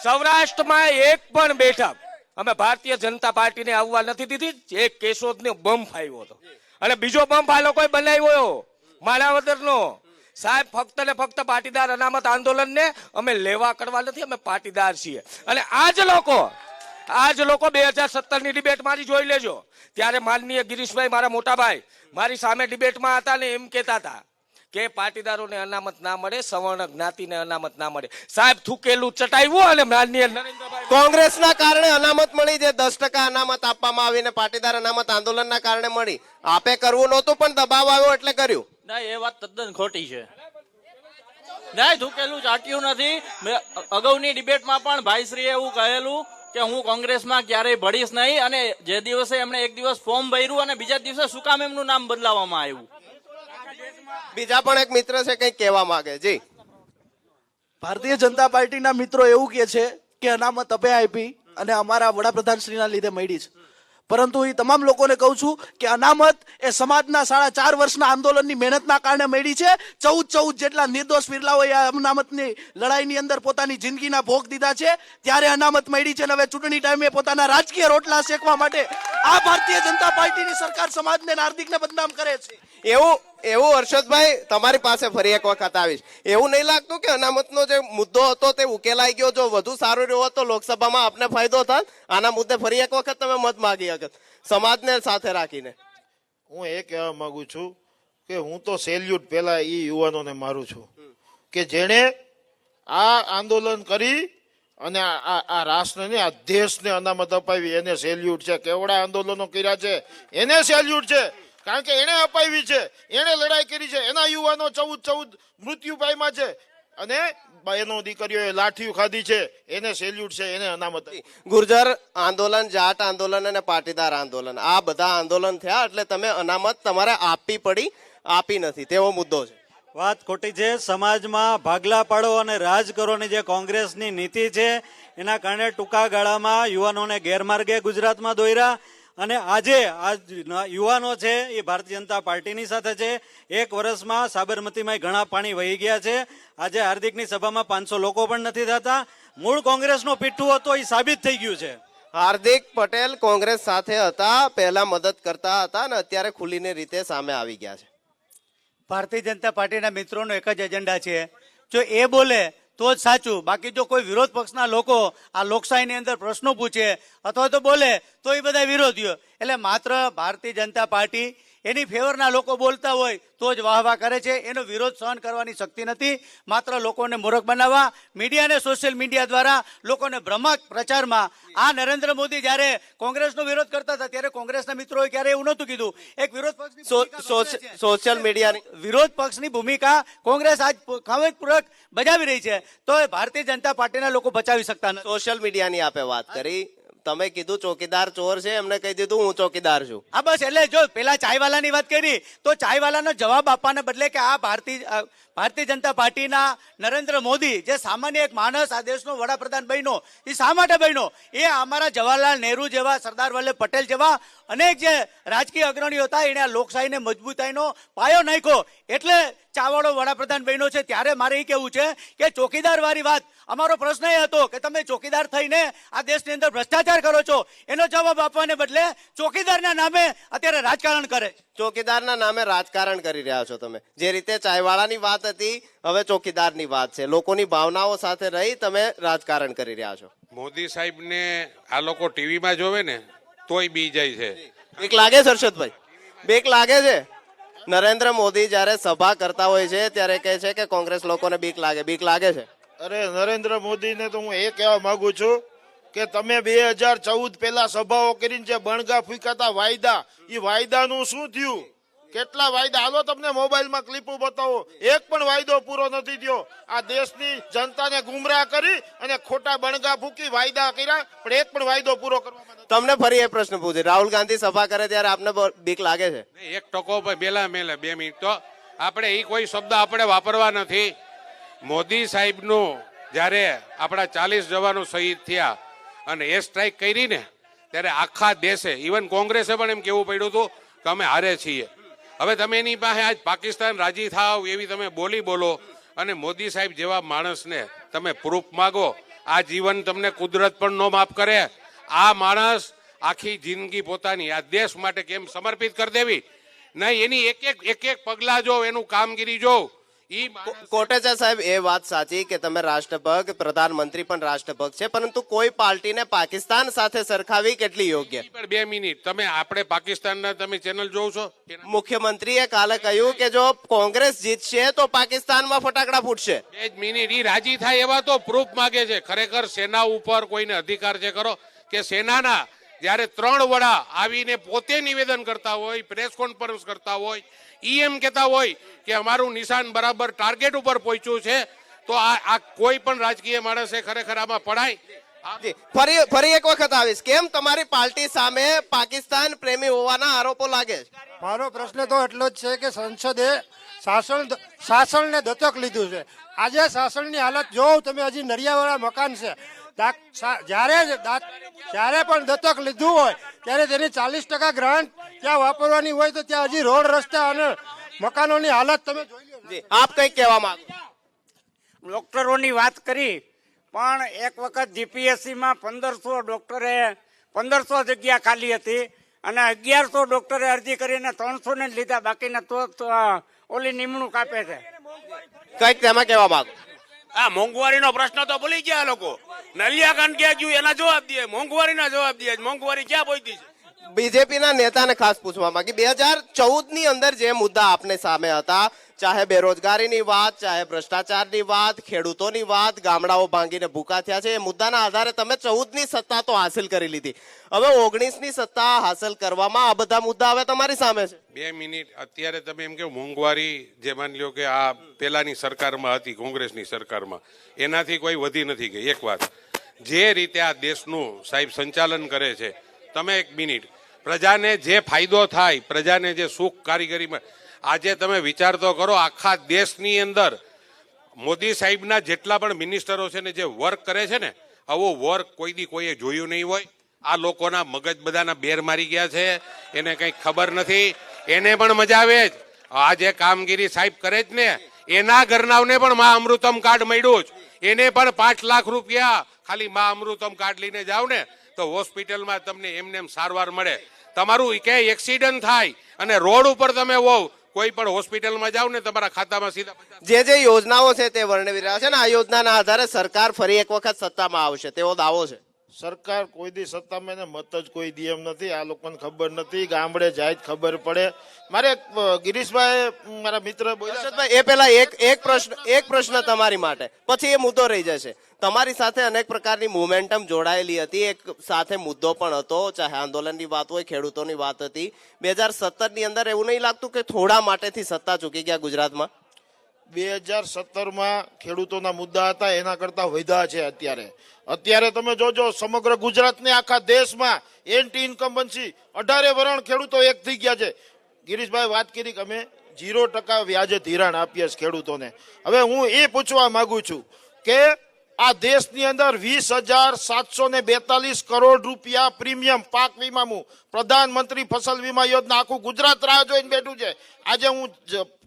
સૌરાષ્ટ્રમાં એક પણ બેઠક અમે ભારતીય જનતા પાર્ટીને આવવા નથી દીધી. એક કેશોદનો બમ ફાવ્યો હતો અને બીજો બમ આ લોકોએ બનાવ્યો માણાવદરનો. સાહેબ, ફક્ત ને ફક્ત પાટીદાર અનામત આંદોલનને અમે લેવા કરવા નથી, અમે પાટીદાર છીએ. અને આ જ લોકો 2017ની ડિબેટ મારી જોઈ લેજો, ત્યારે માનનીય ગિરીશભાઈ, મારા મોટા ભાઈ, મારી સામે ડિબેટમાં હતા ને એમ કહેતા હતા કે પાટીદારોને અનામત ના મળે, સવર્ણ જ્ઞાતિને અનામત ના મળે. સાહેબ, થૂકેલું ચટાવ્યું અને માનનીય નરેન્દ્રભાઈ, કોંગ્રેસના કારણે અનામત મળી, જે 10% અનામત આપવામાં આવીને પાટીદાર અનામત આંદોલનના કારણે મળી. આપે કરવું નહોતું પણ દબાવ આવ્યો એટલે કર્યું. ના, એ વાત તદ્દન ખોટી છે. ના, થૂકેલું ચાટ્યું નથી. અગાઉની ડિબેટમાં પણ ભાઈશ્રીએ એવું કહેલું કે હું કોંગ્રેસમાં ક્યારેય ભળીશ નહીં, અને જે દિવસે એમણે એક દિવસ ફોર્મ ભર્યું અને બીજા દિવસે શું કામ એમનું નામ બદલાવવામાં આવ્યું. બીજા પણ એક મિત્ર છે, કંઈક કહેવા માંગે. જી, ભારતીય જનતા પાર્ટીના મિત્રો એવું કહે છે કે અનામત અમે આપી અને અમારા વડાપ્રધાનશ્રીના લીધે મળી છે, પરંતુ એ તમામ લોકોને કહું છું કે અનામત એ સમાજના 4.5 વર્ષના આંદોલનની મહેનતના કારણે મળી છે. 14 જેટલા નિર્દોષ વિરલાઓએ આ અનામતની લડાઈની અંદર પોતાની જિંદગીના ભોગ દીધા છે, ત્યારે અનામત મળી છે. અને હવે ચૂંટણી ટાઈમે પોતાના રાજકીય રોટલા શેકવા માટે આ ભારતીય જનતા પાર્ટીની સરકાર સમાજને હાર્દિકને બદનામ કરે છે. એવું હર્ષદભાઈ, તમારી પાસે ફરી એક વખત આવીશ. એવું નહીં લાગતું કે અનામતનો જે મુદ્દો હતો તે ઉકેલાઈ ગયો? જો વધુ સારું રહ્યો તો લોકસભામાં આપને ફાયદો થાય. આના મુદ્દે ફરી એક વખત તમે મત માગી શકો સમાજને સાથે રાખીને. હું એ કહેવા માંગુ છું કે હું તો સેલ્યુટ પેલા એ યુવાનોને મારું છું કે જેણે આ આંદોલન કરી અને આ રાષ્ટ્રને, આ દેશને અનામત અપાવી, એને સેલ્યુટ છે. કેવડા આંદોલનો કર્યા છે એને સેલ્યુટ છે, કારણ કે એને અપાવી છે, એને લડાઈ કરી છે. એના યુવાનો 14 મૃત્યુ પામ્યા છે. અને બહેનો દીકરીઓએ લાઠીઓ ખાધી છે એને સેલ્યુટ છે, એને અનામત આપી. ગુર્જર આંદોલન, જાટ આંદોલન અને પાટીદાર આંદોલન, આ બધા આંદોલન થયા એટલે તમે અનામત તમારે આપવી પડી, આપી નથી, તેવો મુદ્દો છે. વાત ખોટી છે. સમાજમાં ભાગલા પાડો અને રાજ કરોની જે કોંગ્રેસની નીતિ છે એના કારણે ટૂંકા ગાળામાં યુવાનોને ગેરમાર્ગે ગુજરાતમાં દોર્યા અને આજે આ યુવાનો છે એ ભારતીય જનતા પાર્ટીની સાથે છે. એક વર્ષમાં સાબરમતીમાં ઘણા પાણી વહી ગયા છે. આજે હાર્દિકની સભામાં 500 લોકો પણ નથી થતા. મૂળ કોંગ્રેસનો પીઠું હતો એ સાબિત થઈ ગયું છે. હાર્દિક પટેલ કોંગ્રેસ સાથે હતા, પહેલા મદદ કરતા હતા અને અત્યારે ખુલ્લીને રીતે સામે આવી ગયા છે. ભારતીય જનતા પાર્ટીના મિત્રોનો એક જ એજન્ડા છે, જો એ બોલે તો જ સાચું, બાકી જો કોઈ વિરોધ પક્ષના લોકો આ લોકશાહીની અંદર પ્રશ્નો પૂછે અથવા તો બોલે તો એ બધા વિરોધીઓ. એટલે માત્ર ભારતીય જનતા પાર્ટી એની ફેવરના લોકો બોલતા હોય તો જ વાહવા કરે છે. એનો વિરોધ સહન કરવાની શક્તિ નથી. માત્ર લોકોને મૂર્ખ બનાવવા, મીડિયા અને સોશિયલ મીડિયા દ્વારા લોકોને ભ્રમક પ્રચારમાં. આ નરેન્દ્ર મોદી જ્યારે કોંગ્રેસનો વિરોધ કરતા હતા ત્યારે કોંગ્રેસના મિત્રોએ ક્યારે એવું નહોતું કીધું. એક વિરોધ પક્ષની સોશિયલ મીડિયાની વિરોધ પક્ષની ભૂમિકા કોંગ્રેસ આજ ખામીપૂર્વક બજાવી રહી છે, તો એ ભારતીય જનતા પાર્ટીના લોકો બચાવી શકતા નથી. સોશિયલ મીડિયાની આપે વાત કરી, તમે કીધું ચોકીદાર ચોર છે, એમને કહી દીધું હું ચોકીદાર છું. હા બસ, એટલે જો પેલા ચાયવાલાની વાત કરી તો ચાયવાલાનો જવાબ આપવાને બદલે કે આ ભારતીય જનતા પાર્ટીના નરેન્દ્ર મોદી જે સામાન્ય એક માણસ આ દેશનો વડાપ્રધાન બન્યો, એ શા માટે બન્યો? એ અમારા જવાહરલાલ નહેરુ જેવા, સરદાર વલ્લભ પટેલ જેવા અનેક જે રાજકીય અગ્રણીઓ હતા એને આ લોકશાહીને મજબૂતાઈનો પાયો નાખ્યો, એટલે ચાવાળો વડાપ્રધાન બન્યો છે. ત્યારે મારે એ કહેવું છે કે ચોકીદાર વાળી વાત, અમારો પ્રશ્ન એ હતો કે તમે ચોકીદાર થઈને આ દેશની અંદર ભ્રષ્ટાચાર કરો છો, એનો જવાબ આપવાને બદલે ચોકીદારના નામે અત્યારે રાજકારણ કરે. ચોકીદારના નામે રાજકારણ કરી રહ્યા છો તમે. જે રીતે ચાયવાળાની વાત હતી, હવે ચોકીદારની વાત છે. લોકોની ભાવનાઓ સાથે રહી તમે રાજકારણ કરી રહ્યા છો. મોદી સાહેબને આ લોકો ટીવીમાં જોવે ને તોય બી જાય છે. બીક લાગે છે હર્ષદભાઈ? બીક લાગે છે? નરેન્દ્ર મોદી જ્યારે સભા કરતા હોય છે ત્યારે કહે છે કે કોંગ્રેસ લોકોને બીક લાગે. બીક લાગે છે? અરે નરેન્દ્ર મોદીને તો હું એ કહેવા માંગુ છું કે તમે 2014 પહેલા સભાઓ કરીને જે બણગા ફૂંકાતા વાયદા, એ વાયદાનું શું થયું? કેટલા વાયદા? હાલો તમને મોબાઈલમાં ક્લિપો બતાવો, એક પણ વાયદો પૂરો નથી થયો. આ દેશની જનતાને ગુમરાહ કરી અને ખોટા બણગા ફૂંકી વાયદા કર્યા, પણ એક પણ વાયદો પૂરો કરવામાં નથી. તમને ફરી એ પ્રશ્ન પૂછે, રાહુલ ગાંધી સભા કરે ત્યારે આપને બીક લાગે છે? એક ટકો પેલા મેલે 2 મિનિટ તો આપણે એ કોઈ શબ્દ આપણે વાપરવા નથી. મોદી સાહેબનું જ્યારે આપણા 40 જવાનો શહીદ થયા અને એ સ્ટ્રાઇક કરી ને ત્યારે આખા દેશે, ઇવન કોંગ્રેસે પણ એમ કેવું પડ્યું હતું કે અમે હારે છીએ. હવે તમે એની પાસે આજ પાકિસ્તાન રાજી થાવ એવી તમે બોલો અને મોદી સાહેબ જેવા માણસને તમે પ્રૂફ માગો. આ જીવન તમને કુદરત પણ નો માફ કરે. આ માણસ આખી જિંદગી પોતાની આ દેશ માટે કેમ સમર્પિત કરી દેવી નહીં, એની એક પગલા જો, એનું કામગીરી જો. કોટેચા સાહેબ, એ વાત સાચી કે તમે રાષ્ટ્રભક્ત, પ્રધાનમંત્રી પણ રાષ્ટ્રભક્ત છે, પરંતુ કોઈ પાર્ટીને પાકિસ્તાન સાથે સરખાવી કેટલી યોગ્ય? 2 મિનિટ, તમે આપણે પાકિસ્તાનના તમે ચેનલ જોવ છો? મુખ્યમંત્રીએ કાલે કહ્યું કે જો કોંગ્રેસ જીતશે તો પાકિસ્તાનમાં ફટાકડા ફૂટશે. 2 મિનિટ, એ રાજી થાય એવા તો પ્રૂફ માંગે છે. ખરેખર સેના ઉપર કોઈને અધિકાર છે ખરો કે સેનાના જ્યારે 3 વડા આવીને પોતે નિવેદન કરતા હોય, પ્રેસ કોન્ફરન્સ કરતા હોય, એમ કહેતા હોય કે અમારું નિશાન બરાબર ટાર્ગેટ ઉપર પહોંચ્યું છે, તો આ કોઈ પણ રાજકીય માણસે ખરેખર આમાં પડાય? ફરી એક વખત આવીશ, કેમ તમારી પાર્ટી સામે પાકિસ્તાન પ્રેમી હોવાના આરોપો લાગે છે? મારો પ્રશ્ન તો એટલો જ છે કે સંસદે શાસનને દત્તક લીધું છે. આજે શાસનની હાલત જોવો તમે, હજી નરિયાવાળા મકાન છે. જ્યારે પણ દત્તક લીધું હોય ત્યારે તેની 40% ગ્રાન્ટ ત્યાં વાપરવાની હોય, તો ત્યાં હજી રોડ, રસ્તા અને મકાનોની હાલત તમે જોઈ લો. આપ કઈક કહેવા માંગો? ડોક્ટરોની વાત કરી, પણ એક વખત જીપીએસસીમાં 1500 જગ્યા ખાલી હતી અને 1100 ડોક્ટરે અરજી કરીને 300 ને લીધા, બાકીના તો ઓલી નિમણૂક આપે છે. કઈક તેમાં કહેવા માંગો? આ મોંઘવારીનો પ્રશ્ન તો ભૂલી ગયા લોકો. નલિયાકાંડ ક્યાં ગયું એના જવાબ દે, મોંઘવારીના જવાબ દે. મોંઘવારી ક્યાં પહોંચી છે? બીજેપીના નેતાને ખાસ પૂછવા માંગી 2014ની અંદર જે મુદ્દા આપને સામે હતા, ચાહે બેરોજગારીની વાત, ચાહે ભ્રષ્ટાચારની વાત, ખેડૂતોની વાત, ગામડાઓ ભાંગીને ભૂકા થયા છે, એ મુદ્દાના આધારે તમે 14ની સત્તા તો હાસિલ કરી લીધી. હવે 19ની સત્તા હાસિલ કરવામાં આ બધા મુદ્દા હવે તમારી સામે છે. 2 મિનિટ. અત્યારે તમે એમ કહો મોંઘવારી જે માની લો કે આ પેલાની સરકારમાં હતી, કોંગ્રેસની સરકારમાં, એનાથી કોઈ વધી નથી ગઈ. એક વાત, જે રીતે આ દેશનું સાહેબ સંચાલન કરે છે, તમે 1 મિનિટ, પ્રજાને જે ફાયદો થાય, પ્રજાને જે સુખ કારીગરીમાં, આજે તમે વિચાર તો કરો, આખા દેશની અંદર મોદી સાહેબના જેટલા પણ મિનિસ્ટરો છે ને, જે વર્ક કરે છે ને, આવો વર્ક કોઈ દી કોઈએ જોયું નહીં હોય. આ લોકોના મગજ બધાના બેર મારી ગયા છે, એને કંઈ ખબર નથી. એને પણ મજા આવે જ આ જે કામગીરી સાહેબ કરે જ ને, એના ઘરનાઓને પણ મા અમૃતમ કાર્ડ મળ્યું જ. એને પણ 5 લાખ રૂપિયા ખાલી મા અમૃતમ કાર્ડ લઈને જાવ ને તો હોસ્પિટલમાં તમને એમને એમ સારવાર મળે. તમારું ક્યાંય એક્સિડન્ટ થાય અને રોડ ઉપર તમે હોવ, કોઈ પણ હોસ્પિટલમાં જાવ ને, તમારા ખાતામાં સીધા જે યોજનાઓ છે તે વર્ણવી રહ્યા છે ને, આ યોજનાના આધારે સરકાર ફરી એક વખત સત્તામાં આવશે તેવો દાવો છે. સરકાર કોઈ દી સત્તામાં એને મત જ કોઈ દી એમ નથી. આ લોકોને ખબર નથી, ગામડે જાય ખબર પડે. મારે ગિરીશભાઈ મારા મિત્ર બોલ્યા, એ પેલા એક પ્રશ્ન તમારી માટે, પછી એ મુદ્દો રહી જશે. તમારી સાથે અનેક પ્રકારની મોમેન્ટમ જોડાયેલી હતી, એક સાથે મુદ્દો પણ હતો, ચાહે આંદોલનની વાત હોય, ખેડૂતોની વાત હતી. 2017ની અંદર એવું નહીં લાગતું કે થોડા માટેથી સત્તા ચૂકી ગયા ગુજરાતમાં? 2017માં ખેડૂતોના મુદ્દા હતા, એના કરતા વધ્યા છે અત્યારે તમે જોજો, સમગ્ર ગુજરાતને આખા દેશમાં એન્ટી ઇન્કમ્બન્સી 18 વરણ ખેડૂતો એક થઈ ગયા છે. ગિરીશભાઈ વાત કરી કે અમે 0% વ્યાજે ધિરાણ આપીએ છીએ ખેડૂતોને. હવે હું એ પૂછવા માંગુ છું કે આ દેશની અંદર 20,742 કરોડ રૂપિયા પ્રીમિયમ પાક વીમાનું પ્રધાનમંત્રી ફસલ વીમા યોજના આખું ગુજરાત રાહ જોઈને બેઠું છે. આજે હું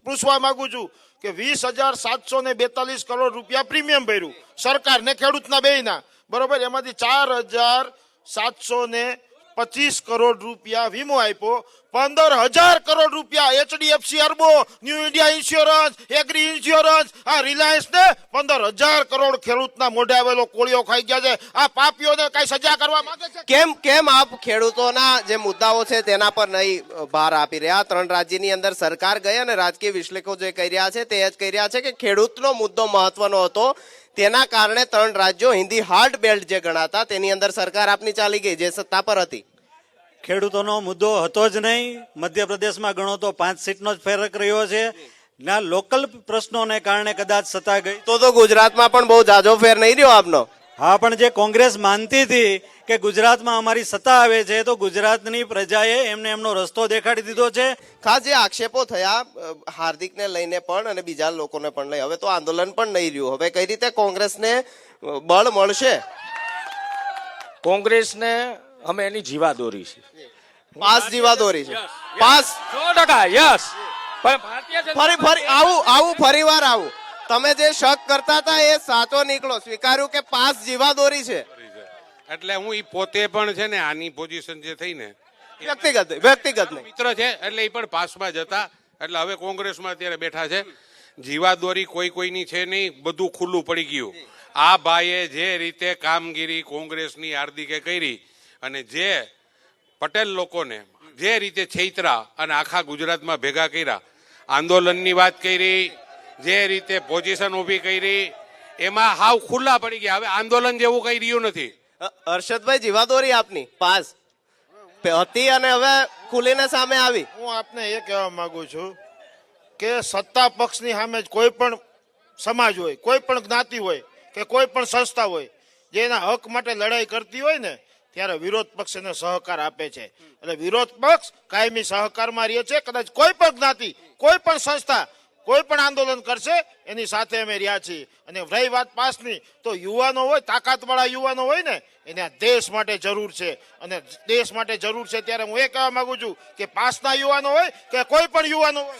પૂછવા માંગુ છું કે 20,742 કરોડ રૂપિયા પ્રીમિયમ ભર્યું સરકાર ને ખેડૂતના બેયના, બરોબર, એમાંથી 4,725 કરોડ રૂપિયા વીમો આપ્યો. 15,000 કરોડ રૂપિયા HDFC અરબો, new India insurance, agri insurance, આ રિલાયન્સ ને 15,000 કરોડ ખેડૂતના મોઢે આવેલો કોળિયો ખાઈ ગયા છે. આ પાપીઓને કઈ સજા કરવા માંગે છે? કેમ આપ ખેડૂતોના જે મુદ્દાઓ છે તેના પર નહીં ભાર આપી રહ્યા? 3 રાજ્યની અંદર સરકાર ગઈ અને રાજકીય વિશ્લેષકો જે કહી રહ્યા છે તે જ કહી રહ્યા છે કે ખેડૂતનો મુદ્દો મહત્વનો હતો, તેના કારણે 3 રાજ્યો હિન્દી હાર્ટ બેલ્ટ જે ગણાતા તેની અંદર સરકાર આપની ચાલી ગઈ, જે સત્તા પર હતી. ખેડૂતોનો મુદ્દો હતો જ નહીં. મધ્યપ્રદેશમાં ગણો તો 5 સીટનો જ ફરક રહ્યો છે. ના લોકલ પ્રશ્નોને કારણે કદાચ સત્તા ગઈ તો ગુજરાતમાં પણ બહુ જાજો ફેર નહીં રહ્યો આપનો. હા, પણ જે કોંગ્રેસ માનતી હતી કે ગુજરાતમાં અમારી સત્તા આવે છે, તો ગુજરાતની પ્રજાએ એમને એમનો રસ્તો દેખાડી દીધો છે. ખાસ જે આક્ષેપો થયા હાર્દિકને લઈને પણ અને બીજા લોકોને પણ લઈ, હવે તો આંદોલન પણ નહીં રહ્યું. હવે કઈ રીતે કોંગ્રેસને બળ મળશે? કોંગ્રેસને અમે એની જીવાદોરી છે, પાસ જીવાદોરી છે. Pass 100% yes. પણ ભારતીય ફરી આવું ફરીવાર આવું તમે જે શક કરતા હતા એ સાચો નીકળો, સ્વીકાર્યું કે પાસ જીવાદોરી છે. એટલે હું ઈ પોતે પણ છે ને, આની પોઝિશન જે થઈ ને, વ્યક્તિગત મિત્ર છે એટલે એ પણ પાસમાં જ હતા. એટલે હવે કોંગ્રેસમાં અત્યારે બેઠા છે. જીવાદોરી કોઈની છે નહીં, બધું ખુલ્લું પડી ગયું. આ ભાઈએ જે રીતે કામગીરી કોંગ્રેસની હાર્દિકે કરી અને જે પટેલ લોકોને જે રીતે છેતરા અને આખા ગુજરાતમાં ભેગા કર્યા, આંદોલનની વાત કરી, જે રીતે પોઝિશન ઊભી કરી, એમાં હાવ ખુલ્લા પડી ગયા. હવે આંદોલન જેવું કઈ રહ્યું નથી. હર્ષદભાઈ, જીવાદોરી આપની પાસ હતી અને હવે ખુલીને સામે આવી. હું આપને એ કહેવા માંગુ છું કે સત્તા પક્ષની સામે કોઈ પણ સમાજ હોય, કોઈ પણ જ્ઞાતિ હોય કે કોઈ પણ સંસ્થા હોય, જે એના હક માટે લડાઈ કરતી હોય ને, ત્યારે વિરોધ પક્ષ એને સહકાર આપે છે. એટલે વિરોધ પક્ષ કાયમી સહકારમાં રહે છે. કદાચ કોઈ પણ જ્ઞાતિ, કોઈ પણ સંસ્થા કોઈ પણ આંદોલન કરશે એની સાથે અમે રહ્યા છીએ. અને રહી વાત પાસની, તો યુવાનો હોય, તાકાતવાળા યુવાનો હોય ને, એને આ દેશ માટે જરૂર છે. અને દેશ માટે જરૂર છે ત્યારે હું એ કહેવા માંગુ છું કે પાસના યુવાનો હોય કે કોઈ પણ યુવાનો હોય,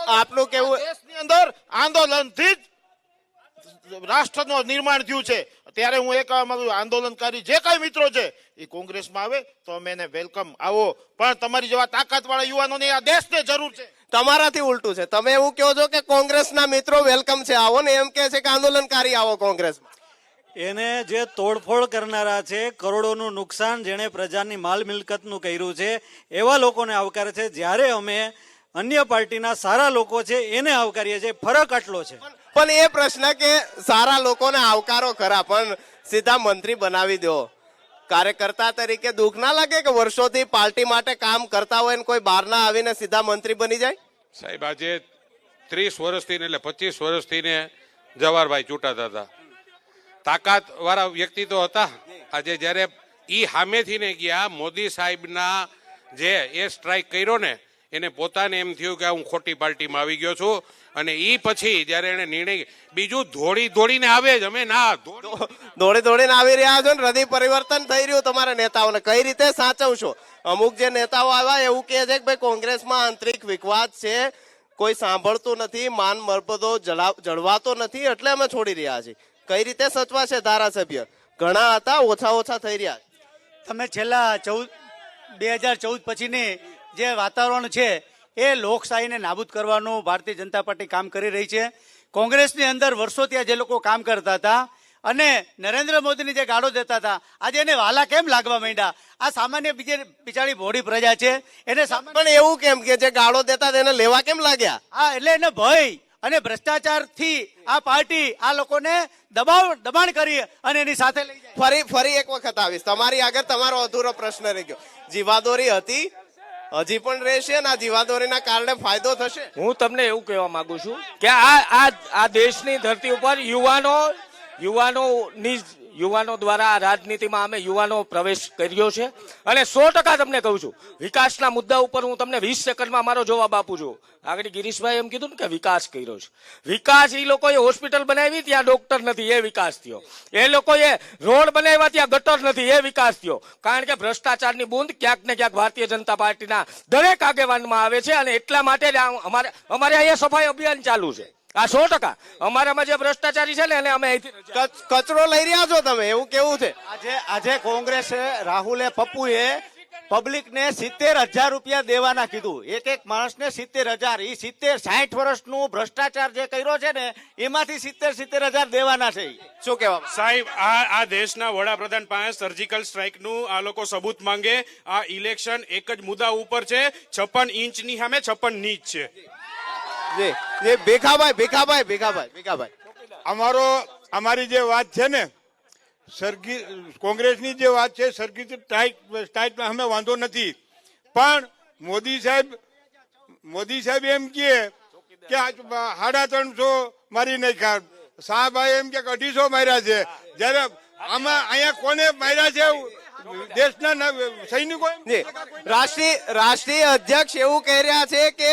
આપનું કેવું, દેશની અંદર આંદોલનથી જ રાષ્ટ્રનું નિર્માણ થયું છે. ત્યારે હું એ કહેવા માંગુ છું, આંદોલનકારી જે કાંઈ મિત્રો છે એ કોંગ્રેસમાં આવે તો અમે એને વેલકમ, આવો. પણ તમારી જેવા તાકાતવાળા યુવાનોને આ દેશને જરૂર છે. તમારાથી ઉલટું છે. તમે એવું કહો છો કે કોંગ્રેસના મિત્રો વેલકમ છે, આવો ને, એમ કે છે કે આંદોલનકારી આવો કોંગ્રેસમાં. એને જે તોડફોડ કરનારા છે, કરોડોનું નુકસાન જેણે પ્રજાની માલ મિલકતનું કર્યું છે એવા લોકોને આવકારે છે, જ્યારે અમે અન્ય પાર્ટીના સારા લોકો છે એને આવકારીએ છીએ. ફરક આટલો છે. પણ એ પ્રશ્ન કે સારા લોકોને આવકારો ખરા, પણ સીધા મંત્રી બનાવી દો, કાર્યકર્તા તરીકે દુઃખ ના લાગે કે વર્ષોથી પાર્ટી માટે કામ કરતા હોય ને કોઈ બહારના આવીને સીધા મંત્રી બની જાય? સાહેબ આજે 30 વર્ષથી ને એટલે 25 વર્ષથી ને જવાહરભાઈ ચૂંટાતા હતા, તાકાત વાળા વ્યક્તિ તો હતા. આજે જયારે ઈ સામેથી ને ગયા મોદી સાહેબના જે એ સ્ટ્રાઇક કર્યો ને એને પોતાને એમ થયું કે હું ખોટી પાર્ટીમાં આવી ગયો છું, અને ઈ પછી જયારે એને નિર્ણય બીજું દોડીને આવે જ, અમે ના દોડીને આવી રહ્યા છો ને હૃદય પરિવર્તન થઈ રહ્યું તમારા નેતાઓને. કઈ રીતે સાચવશો? અમુક જે નેતાઓ આવ્યા એવું કહે છે કે ભાઈ કોંગ્રેસમાં આંતરિક વિખવાદ છે, કોઈ સાંભળતું નથી, માન મર્યાદો જળવાતો નથી, એટલે અમે છોડી રહ્યા છીએ. કઈ રીતે સચવાશે ધારાસભ્ય? ઘણા હતા, ઓછા થઈ રહ્યા. તમે છેલ્લા 2014 પછીની જે વાતાવરણ છે એ લોકશાહીને નાબૂદ કરવાનું ભારતીય જનતા પાર્ટી કામ કરી રહી છે. કોંગ્રેસની અંદર વર્ષો ત્યાં જે લોકો કામ કરતા હતા અને નરેન્દ્ર મોદીની જે ગાળો દેતા હતા, આજે એને વાલા કેમ લાગવા માંડ્યા? આ સામાન્ય બિચારી ભોળી પ્રજા છે એને પણ એવું કેમ કે જે ગાળો દેતા એને લેવા કેમ લાગ્યા? હા, એટલે એને ભય અને ભ્રષ્ટાચારથી આ પાર્ટી આ લોકોને દબાણ કરી અને એની સાથે લઈ જાય. ફરી એક વખત આવીશ તમારી આગળ. તમારો અધૂરો પ્રશ્ન રહી ગયો. જીવાદોરી હતી, હજી પણ રહેશે, અને આ જીવાદોરીના કારણે ફાયદો થશે. હું તમને એવું કહેવા માંગુ છું કે આ દેશની ધરતી ઉપર યુવાનો દ્વારા આ રાજનીતિમાં અમે યુવાનો પ્રવેશ કર્યો છે, અને 100% તમને કહું છું વિકાસના મુદ્દા ઉપર હું તમને 20 સેકન્ડમાં મારો જવાબ આપું છું. આગળ ગિરીશભાઈ એમ કીધું ને કે વિકાસ કર્યો છે. વિકાસ એ લોકોએ હોસ્પિટલ બનાવી ત્યાં ડોક્ટર નથી, એ વિકાસ થયો. એ લોકોએ રોડ બનાવ્યા ત્યાં ગટર નથી, એ વિકાસ થયો. કારણ કે ભ્રષ્ટાચારની બૂંદ ક્યાંક ને ક્યાંક ભારતીય જનતા પાર્ટીના દરેક આગેવાનમાં આવે છે, અને એટલા માટે જ અમારે અહીંયા સફાઈ અભિયાન ચાલુ છે. આ 100% અમારામાં જે ભ્રષ્ટાચારી છે ને એને અમે કચરો લઈ રહ્યા છો તમે, એવું કેવું છે? આજે કોંગ્રેસે રાહુલે પપ્પુએ પબ્લિકને 70,000 રૂપિયા દેવાના કીધું. એક માણસને 70,000. એ 60 વર્ષનું ભ્રષ્ટાચાર જે કર્યો છે ને એમાંથી 70,000 દેવાના છે. શું કહેવા સાહેબ? આ દેશના વડાપ્રધાન પાસે સર્જિકલ સ્ટ્રાઇક નું આ લોકો સબૂત માંગે. આ ઇલેક્શન એક જ મુદ્દા ઉપર છે, 56 ઇંચની સામે 56 નીચ છે. ભીખાભાઈ અમારી જે વાત છે ને કોંગ્રેસની જે વાત છે, સર્કિટ ટાઈટમાં અમે વાંધો નથી, પણ મોદી સાહેબ એમ કહે કે 350 મારી નાખ્યા, શાહભાઈ એમ કે 250 માર્યા છે. જયારે આમાં અહીંયા કોને માર્યા છે? દેશના સૈનિકો. રાષ્ટ્રીય અધ્યક્ષ એવું કહી રહ્યા છે કે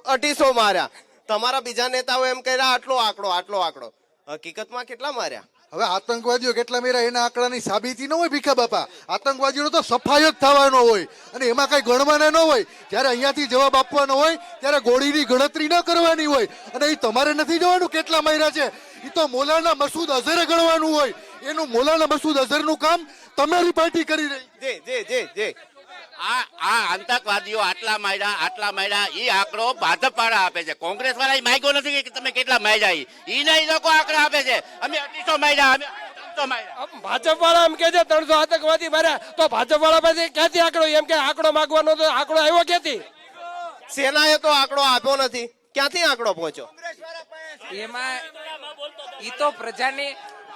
250 માર્યા. તમારા બીજા નેતાઓ એમ કહી રહ્યા આટલો આંકડો. હકીકતમાં કેટલા માર્યા? હવે આતંકવાદીઓ કેટલા મેરા એના આંકડાની સાબિતી ન હોય ભીખા બાપા. આતંકવાદીઓનો તો સફાઈ જ થવાનો હોય, અને એમાં કઈ ગણવાના ન હોય. જ્યારે અહીંયાથી જવાબ આપવાનો હોય ત્યારે ગોળીની ગણતરી ન કરવાની હોય, અને એ તમારે નથી જવાનું કેટલા માર્યા છે. એ તો મૌલાના મસૂદ અઝહરે ગણવાનું હોય. એનું મૌલાના મસૂદ અઝહરનું કામ તમારી પાર્ટી કરી રહી. આ આતંકવાદીઓ આટલા માર્યા એ આંકડો ભાજપ વાળા આપે છે. કોંગ્રેસ વાળા માંગ્યો નથી કે તમે કેટલા માર્યા. ઈ લોકો આંકડા આપે છે. અમે 250 માર્યા, અમે 300 માર્યા. ભાજપ વાળા એમ કે છે 300 આતંકવાદી માર્યા, તો ભાજપ વાળા પાસે ક્યાંથી આંકડો? એમ કે આંકડો માંગવાનો તો આંકડો આવ્યો ક્યાંથી? સેનાએ તો આંકડો આપ્યો નથી, ક્યાંથી આંકડો પહોંચ્યો? એમાં ઈ તો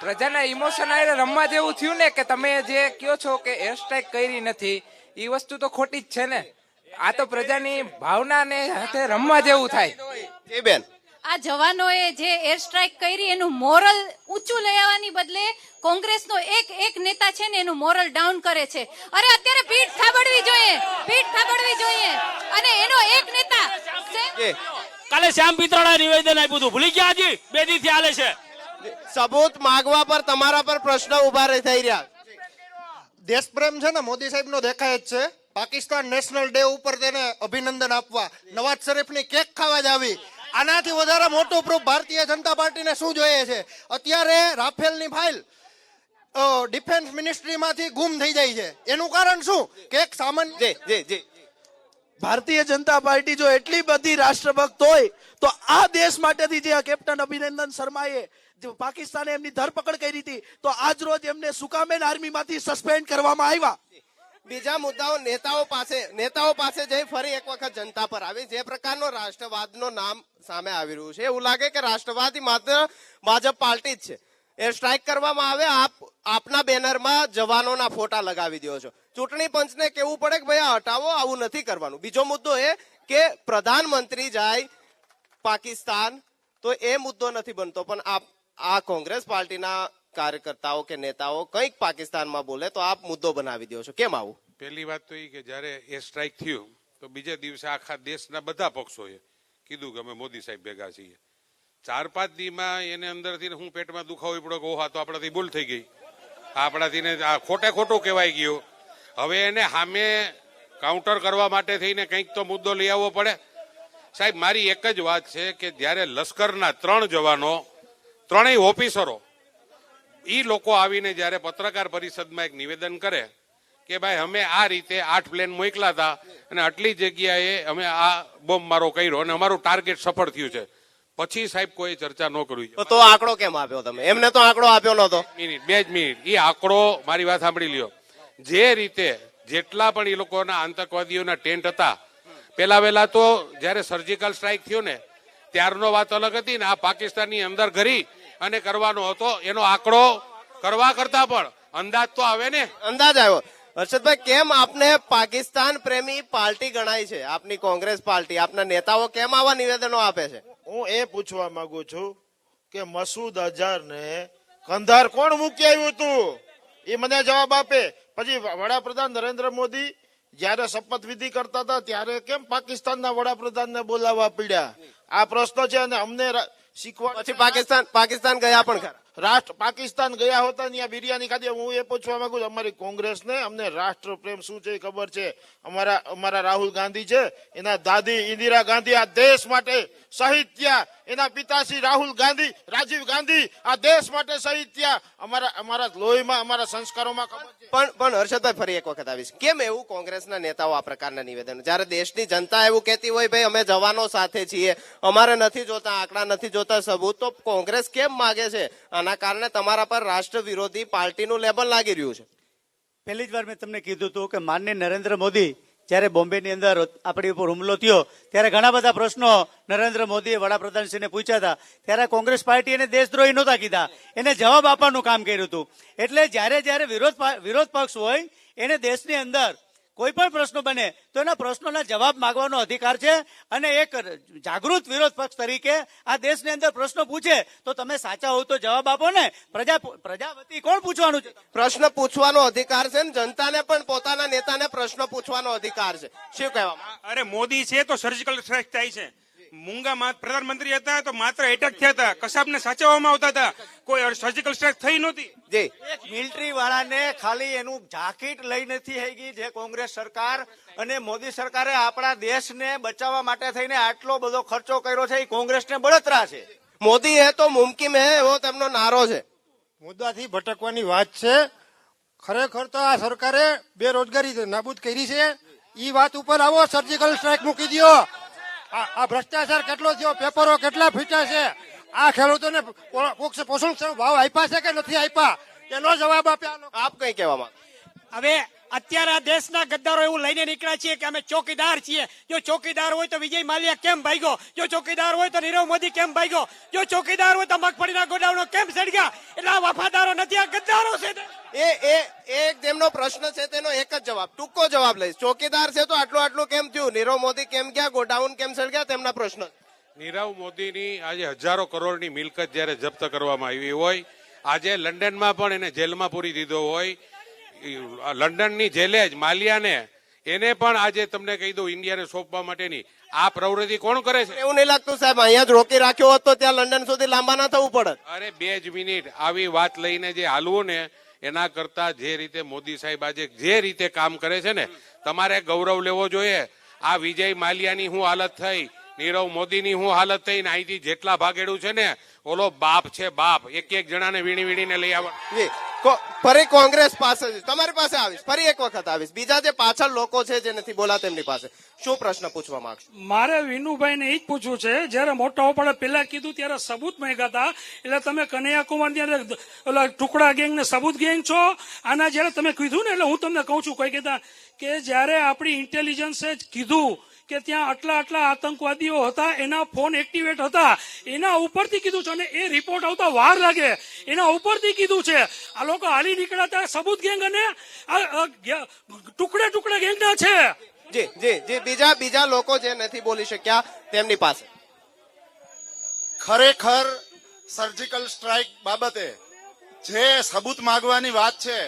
પ્રજાના ઇમોશન આરે રમવા જેવું થયું ને, કે તમે જે કયો છો કે એર સ્ટ્રાઇક કરી નથી, એ વસ્તુ તો ખોટી જ છે ને. આ તો પ્રજાની ભાવનાને સાથે રમવા જેવું થાય. બેન, આ જવાનોએ જે એર સ્ટ્રાઇક કરી એનું મોરલ ઊંચું લઈ આવવાની બદલે કોંગ્રેસનો એક નેતા છે ને એનું મોરલ ડાઉન કરે છે. અરે અત્યારે પીઠ થાબડવી જોઈએ. અને એનો એક નેતા કાલે શ્યામ પિત્રોડા નિવેદન આપ્યું હતું, ભૂલી ગયા? હજી 2 દિવસથી હાલે છે. સબૂત માંગવા પર તમારા પર પ્રશ્ન ઉભા થઈ રહ્યા. દેશપ્રેમ છે ને મોદી સાહેબ નો દેખાય જ છે. પાકિસ્તાન નેશનલ ડે ઉપર તેને અભિનંદન આપવા નવાઝ શરીફની કેક ખાવા જ આવી. આનાથી વધારે મોટું પ્રૂફ ભારતીય જનતા પાર્ટીને શું જોઈએ છે? અત્યારે રાફેલની ફાઇલ ડિફેન્સ મિનિસ્ટ્રીમાંથી ગુમ થઈ જાય છે. એનું કારણ શું? કે એક સામાન્ય ભારતીય જનતા પાર્ટી જો એટલી બધી રાષ્ટ્રભક્ત હોય તો આ દેશ માટેથી જે આ કેપ્ટન અભિનંદન શર્માએ જે પાકિસ્તાને એમની ધરપકડ કરી હતી તો આજ રોજ એમને સુકામેન આર્મીમાંથી સસ્પેન્ડ કરવામાં આવ્યા. બીજા મુદ્દાઓ નેતાઓ પાસે જઈ ફરી એક વખત જનતા પર આવી. જે પ્રકારનો રાષ્ટ્રવાદનો નામ સામે આવી રહ્યું છે એવું લાગે કે રાષ્ટ્રવાદી માત્ર ભાજપ પાર્ટી જ છે. એર સ્ટ્રાઇક કરવામાં આવે, આપના બેનરમાં જવાનોના ફોટા લગાવી દો છો. ચૂંટણી પંચને કેવું પડે કે ભાઈ આ હટાવો, આવું નથી કરવાનું. બીજો મુદ્દો એ કે પ્રધાનમંત્રી જાય પાકિસ્તાન તો એ મુદ્દો નથી બનતો, પણ આ કોંગ્રેસ પાર્ટીના કાર્યકર્તાઓ કે નેતાઓ કંઈક પાકિસ્તાનમાં બોલે તો આપ મુદ્દો બનાવી દો છો. કેમ આવું? પહેલી વાત તો એ કે જ્યારે એ સ્ટ્રાઇક થયું તો બીજા દિવસે આખા દેશના બધા પક્ષોએ કીધું કે અમે મોદી સાહેબ ભેગા છીએ. 4-5 દીમાં એને અંદરથી હું પેટમાં દુખાવો પડ્યો કે ઓહા તો આપણાથી ભૂલ થઈ ગઈ, આપણાથી ને ખોટું કહેવાય ગયું. હવે એને સામે કાઉન્ટર કરવા માટે થઈને કંઈક તો મુદ્દો લઈ આવવો પડે. સાહેબ મારી એક જ વાત છે કે જ્યારે લશ્કરના 3 જવાનો, 3 ઓફિસરો, એ લોકો આવીને જ્યારે પત્રકાર પરિષદમાં એક નિવેદન કરે કે ભાઈ અમે આ રીતે 8 પ્લેન મોકલા હતા અને આટલી જગ્યાએ અમે આ બોમ્બ મારો કર્યો અને અમારું ટાર્ગેટ સફળ થયું છે, પછી સાહેબ કોઈ ચર્ચા ન કરવી. તો આંકડો કેમ આપ્યો તમે? એમને તો આંકડો આપ્યો નતો. બે જ મિનિટ, એ આંકડો મારી વાત સાંભળી લ્યો. જે રીતે જેટલા પણ એ લોકોના આતંકવાદીઓના ટેન્ટ હતા, પેલા તો જયારે સર્જિકલ સ્ટ્રાઇક થયો ને ત્યારનો વાત અલગ હતી ને, આ પાકિસ્તાનની અંદર ઘરી અને કરવાનો હતો, એનો આંકડો કરવા કરતા પણ અંદાજ તો આવે ને. અંદાજ આવ્યો. હર્ષદભાઈ, કેમ આપને પાકિસ્તાન પ્રેમી પાર્ટી ગણાય છે આપની કોંગ્રેસ પાર્ટી? આપના નેતાઓ કેમ આવા નિવેદનો આપે છે? હું એ પૂછવા માંગુ છું કે મસૂદ અઝહરને કંધાર કોણ મૂકી આવ્યું હતું? એ મને જવાબ આપે. પછી વડાપ્રધાન નરેન્દ્ર મોદી જયારે શપથવિધિ કરતા હતા ત્યારે કેમ પાકિસ્તાનના વડાપ્રધાનને બોલાવવા પડ્યા? આ પ્રશ્ન છે અને અમને શીખવા. પછી પાકિસ્તાન ગયા પણ ખરા. પાકિસ્તાન ગયા હોતા ત્યાં બિરયાની ખાધી. હું એ પૂછવા માંગુ છું અમારી કોંગ્રેસને, અમને રાષ્ટ્ર પ્રેમ શું છે ખબર છે. અમારા રાહુલ ગાંધી છે, એના દાદી ઇન્દિરા ગાંધી આ દેશ માટે શહીદ થયા. એના પિતાશ્રી રાજીવ ગાંધી આ દેશ માટે શહીદ થયા. અમારા લોહીમાં, અમારા સંસ્કારોમાં ખબર છે. પણ હર્ષદભાઈ, ફરી એક વખત આવીશ. કેમ એવું કોંગ્રેસના નેતાઓ આ પ્રકારના નિવેદનો, જયારે દેશની જનતા એવું કહેતી હોય ભાઈ અમે જવાનો સાથે છીએ, અમારે નથી જોતા આંકડા, નથી જોતા સબૂત, તો કોંગ્રેસ કેમ માગે છે? આના કારણે તમારા પર રાષ્ટ્ર વિરોધી પાર્ટીનું લેબલ લાગી રહ્યું છે. પહેલી જ વાર મેં તમને કીધું હતું કે માનનીય નરેન્દ્ર મોદી જ્યારે બોમ્બેની અંદર આપણી ઉપર હુમલો થયો ત્યારે ઘણા બધા પ્રશ્નો નરેન્દ્ર મોદીએ વડાપ્રધાનશ્રીને પૂછ્યા હતા. ત્યારે કોંગ્રેસ પાર્ટી એને દેશદ્રોહી નહોતા કીધા, એને જવાબ આપવાનું કામ કર્યું હતું. એટલે જ્યારે વિરોધ પક્ષ હોય એને દેશની અંદર કોઈ પણ પ્રશ્નો બને તો એના પ્રશ્નોના જવાબ માંગવાનો અધિકાર છે. અને એક જાગૃત વિરોધ પક્ષ તરીકે આ દેશની અંદર પ્રશ્નો પૂછે તો તમે સાચા હોવ તો જવાબ આપો ને. પ્રજા વતી કોણ પૂછવાનું છે? પ્રશ્ન પૂછવાનો અધિકાર છે ને જનતાને પણ પોતાના નેતાને પ્રશ્ન પૂછવાનો અધિકાર છે. શું કહેવામાં? અરે મોદી છે તો સર્જિકલ સ્ટ્રાઇક થાય છે. મૂંગા પ્રધાનમંત્રી હતા તો માત્ર એટેક થયા હતા, કસાબને સાચવવામાં આવતા હતા, કોઈ સર્જિકલ સ્ટ્રાઇક થઈ નહોતી. એક મિલિટરી વાળાને ખાલી એનું જાકીટ લઈ નથી થઈ ગઈ જે કોંગ્રેસ સરકાર અને મોદી સરકારે આપણા દેશને બચાવવા માટે થઈને આટલો બધો ખર્ચો કર્યો છે. એ કોંગ્રેસને બળતરા છે. મોદી હે તો મુમકિન હે એવો તેમનો નારો છે. મુદ્દાથી ભટકવાની વાત છે. ખરેખર તો આ સરકારે બેરોજગારી નાબૂદ કરી છે. એ વાત ઉપર આવો, સર્જિકલ સ્ટ્રાઇક મૂકી દો. આ ભ્રષ્ટાચાર કેટલો થયો, પેપરો કેટલા ફીટ્યા છે, આ ખેડૂતોને પોષણ ભાવ આપ્યા છે કે નથી આપ્યા, એનો જવાબ આપ્યા. આપ કઈ કહેવામાં? હવે અત્યારે આ દેશના ગદ્દારો એવું લઈને નીકળ્યા છીએ કે અમે ચોકીદાર છીએ. જો ચોકીદાર હોય તો વિજય માલ્યા કેમ ભાગ્યો? જો ચોકીદાર હોય તો નીરવ મોદી કેમ ભાગ્યો? જો ચોકીદાર હોય તો મગફળીના ગોડાઉનો કેમ સળગ્યા? એટલે આ વફાદારો નથી, આ ગદ્દારો છે. એક તેમનો પ્રશ્ન છે તેનો એક જ જવાબ, ટૂંકો જવાબ લઈશ. ચોકીદાર છે તો આટલું કેમ થયું? નીરવ મોદી કેમ ગયા? ગોડાઉન કેમ સળગ્યા? તેમના પ્રશ્ન. નીરવ મોદીની આજે હજારો કરોડની મિલકત જ્યારે જપ્ત કરવામાં આવી હોય, આજે લંડનમાં પણ એને જેલમાં પૂરી દીધો હોય, લંડનની જેલે જ માલ્યાને એને પણ આજે તમને કહી દઉં ઇન્ડિયાને સોંપવા માટેની આ પ્રવૃત્તિ કોણ કરે છે? એવું નહીં લાગતું સાહેબ અહીંયા જ રોકી રાખ્યો હોત તો ત્યાં લંડન સુધી લાંબા ના થવું પડે. અરે 2 જ મિનિટ આવી વાત લઈને જે હાલવું ને એના કરતા જે રીતે મોદી સાહેબ આજે જે રીતે કામ કરે છે ને, તમારે ગૌરવ લેવો જોઈએ. આ વિજય માલ્યાની શું હાલત થઈ, નીરવ મોદીની શું હાલત થઈ ને અહીંથી જેટલા ભાગેડું છે ને, ઓલો બાપ છે બાપ, એક જણાને વીણીને લઈ આવવા. ફરી કોંગ્રેસ પાસે તમારી પાસે આવીશ, ફરી એક વખત આવીશ. બીજા જે પાછળ લોકો છે જે નથી બોલા તેમની પાસે શું પ્રશ્ન પૂછવા માંગશો? મારે વિનુભાઈ ને એ જ પૂછવું છે, જયારે મોટા ઉપાડે પેલા કીધું ત્યારે સબૂત માંગ્યા હતા, એટલે તમે કનૈયાકુમાર ઓલા ટુકડા ગેંગ ને સબૂત ગેંગ છો. આના જયારે તમે કીધું ને એટલે હું તમને કહું છું, કોઈ કહેતા કે જયારે આપણી ઇન્ટેલિજન્સે કીધું કે ત્યાં આટલા આતંકવાદીઓ હતા, એના ફોન એક્ટિવેટ હતા, એના ઉપરથી કીધું છે, અને એ રિપોર્ટ આવતા વાર લાગે એના ઉપરથી કીધું છે. આ લોકો હાલી નીકળ્યા હતા સબૂત ગેંગ અને ટુકડે ગેંગના છે. જી જી જી બીજા લોકો જે નથી બોલી શક્યા તેમની પાસે. ખરેખર સર્જિકલ સ્ટ્રાઇક બાબતે જે સબૂત માંગવાની વાત છે,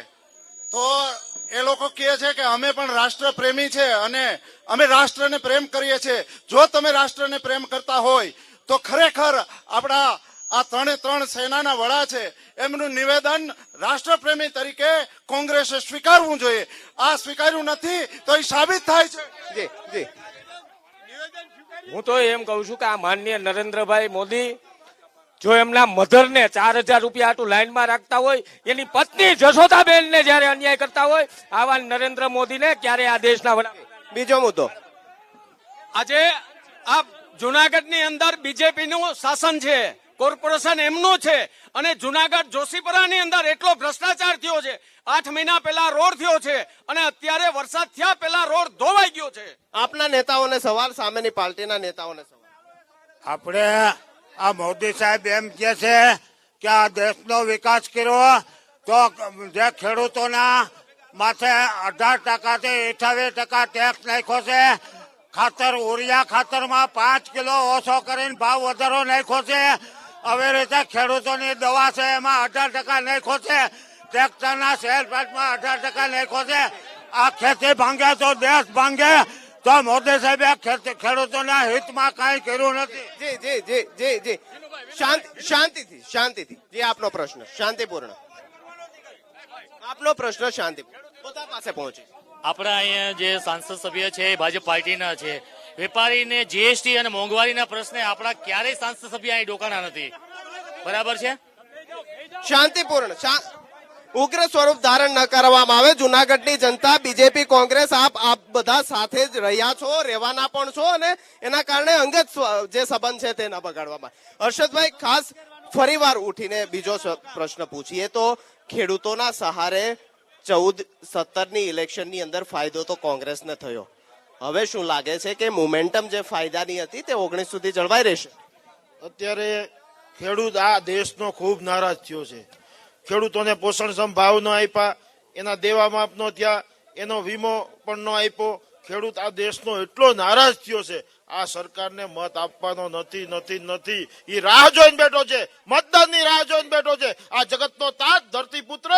તો એ લોકો કહે છે કે અમે પણ રાષ્ટ્ર પ્રેમી છે અને અમે રાષ્ટ્રને પ્રેમ કરીએ છીએ. જો તમે રાષ્ટ્રને પ્રેમ કરતા હોય તો ખરેખર આપણા આ 3 સેનાના વડા છે એમનું નિવેદન રાષ્ટ્રપ્રેમી તરીકે કોંગ્રેસે સ્વીકારવું જોઈએ. આ સ્વીકાર્યું નથી તો એ સાબિત થાય છે. જી જી હું તો એમ કહું છું કે આ માનનીય નરેન્દ્રભાઈ મોદી જો એમના મધરને 4,000 રૂપિયા આટલું લાઈનમાં રાખતા હોય, એની પત્ની જશોદાબેન ને જયારે અન્યાય કરતા હોય, આવા નરેન્દ્ર મોદીને ક્યારે આ દેશના વડા. બીજો મુદ્દો, આજે આ જુનાગઢની અંદર બીજેપી નું શાસન છે, કોર્પોરેશન એમનું છે, અને જુનાગઢ જોશીપુરાની અંદર એટલો ભ્રષ્ટાચાર થયો છે. 8 મહિના પહેલા રોડ થયો છે અને અત્યારે વરસાદ થયા પહેલા રોડ ધોવાઈ ગયો છે. આપના નેતાઓને સવાલ, સામેની પાર્ટીના નેતાઓને સવાલ. આપણે આ મોદી સાહેબ એમ કે છે કે આ દેશનો વિકાસ કર્યો તો જે ખેડૂતોના માથે 18% થી 28% ટેક્સ નાખ્યો છે. ખાતર ઉરિયા ખાતરમાં 5 કિલો ઓછો કરીને ભાવ વધારો નાખ્યો છે. આવી રીતે ખેડૂતોની દવા છે એમાં 18% નાખ્યો છે. ટ્રેક્ટરના સેલ પાર્ટમાં 18% નાખ્યો છે. આ ખેતી ભાંગે તો દેશ ભાંગે. તો મોદી સાહેબે ખેડૂતોના હિતમાં કઈ કર્યું નથી. જી જી જી જી જી શાંતિથી જે આપનો પ્રશ્ન શાંતિપૂર્ણ, આપનો પ્રશ્ન શાંતિપૂર્ણ બધા પાસે પહોંચે. આપણા અહીંયા જે સાંસદ સભ્ય છે એ ભાજપ પાર્ટીના છે. વેપારીને જીએસટી અને મોંઘવારીના પ્રશ્ને આપણા ક્યારેય સાંસદ સભ્ય અહીં ડોકાણા નથી. બરાબર છે? શાંતિપૂર્ણ ઉગ્ર સ્વરૂપ ધારણ ન કરવામાં આવે. જુનાગઢની જનતા, બીજેપી, કોંગ્રેસ આપ બધા સાથે જ રહ્યા છો, રહેવાના પણ છો, અને એના કારણે અંગત જે સંબંધ છે તે ન બગાડવામાં. હર્ષદભાઈ, ખાસ ફરીવાર ઉઠીને બીજો પ્રશ્ન પૂછીએ તો ખેડૂતોના સહારે 14-17ની ઇલેક્શનની અંદર ફાયદો તો કોંગ્રેસને થયો. હવે શું લાગે છે કે મોમેન્ટમ જે ફાયદાની હતી તે 19 સુધી જળવાઈ રહેશે? અત્યારે ખેડૂત આ દેશનો ખૂબ નારાજ થયો છે. ખેડૂતોને પોષણક્ષમ ભાવ ન આપ્યા, એના દેવા માફ ન થયા, એનો વીમો પણ ન આપ્યો. ખેડૂત આ દેશનો એટલો નારાજ થયો છે. આ સરકારને મત આપવાનો નથી. એ રાહ જોઈને બેઠો છે, મતદાનની રાહ જોઈને બેઠો છે. આ જગતનો તાજ, ધરતીપુત્ર,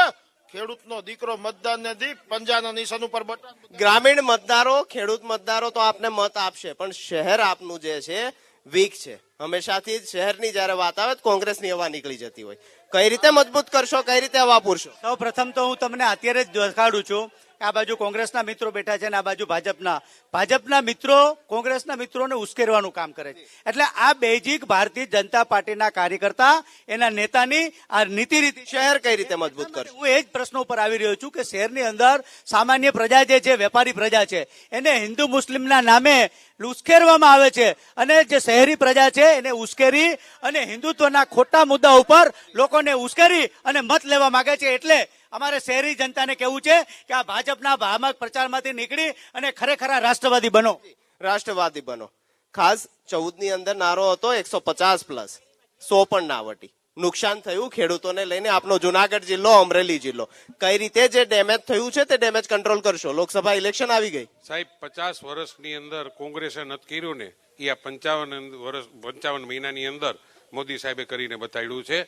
ખેડૂતનો દીકરો મતદાન નથી, પંજાના નિશાન ઉપર બટન. ગ્રામીણ મતદારો, ખેડૂત મતદારો તો આપને મત આપશે, પણ શહેર આપનું જે છે વીક છે. હંમેશાથી શહેરની જયારે વાત આવે કોંગ્રેસની હવા નીકળી જતી હોય. કઈ રીતે મજબૂત કરશો, કઈ રીતે હવા પૂરશો? સૌ પ્રથમ તો હું તમને અત્યારે જ દેખાડું છું. આ બાજુ કોંગ્રેસના મિત્રો બેઠા છે અને આ બાજુ ભાજપના મિત્રો કોંગ્રેસના મિત્રોને ઉશ્કેરવાનું કામ કરે છે. એટલે આ બેઝિક ભારતીય જનતા પાર્ટીના કાર્યકર્તા, એના નેતાની આ નીતિ રીતિ. શહેર કઈ રીતે મજબૂત કરશો? હું એ જ પ્રશ્ન ઉપર આવી રહ્યો છું કે શહેરની અંદર સામાન્ય પ્રજા જે છે, વેપારી પ્રજા છે, એને હિન્દુ મુસ્લિમના નામે ઉશ્કેરવામાં આવે છે, અને જે શહેરી પ્રજા છે એને ઉશ્કેરી અને હિન્દુત્વના ખોટા મુદ્દા ઉપર લોકોને ઉશ્કેરી અને મત લેવા માંગે છે. એટલે અમારે શહેરી જનતાને કહેવું છે કે આ ભાજપના ભ્રામક પ્રચારમાંથી નીકળી અને ખરેખર રાષ્ટ્રવાદી બનો. રાષ્ટ્રવાદી બનો. ખાસ 14ની અંદર નારો હતો 150+, 100 પણ ના વટી. નુકસાન થયું ખેડૂતોને લઈને. આપનો જુનાગઢ જિલ્લો, અમરેલી જિલ્લો, કઈ રીતે જે ડેમેજ થયું છે તે ડેમેજ કંટ્રોલ કરશો? લોકસભા ઇલેક્શન આવી ગઈ સાહેબ. 50 વર્ષની અંદર કોંગ્રેસે નથી કર્યું ને એ આ 55 મહિનાની અંદર મોદી સાહેબે કરીને બતાવ્યું છે.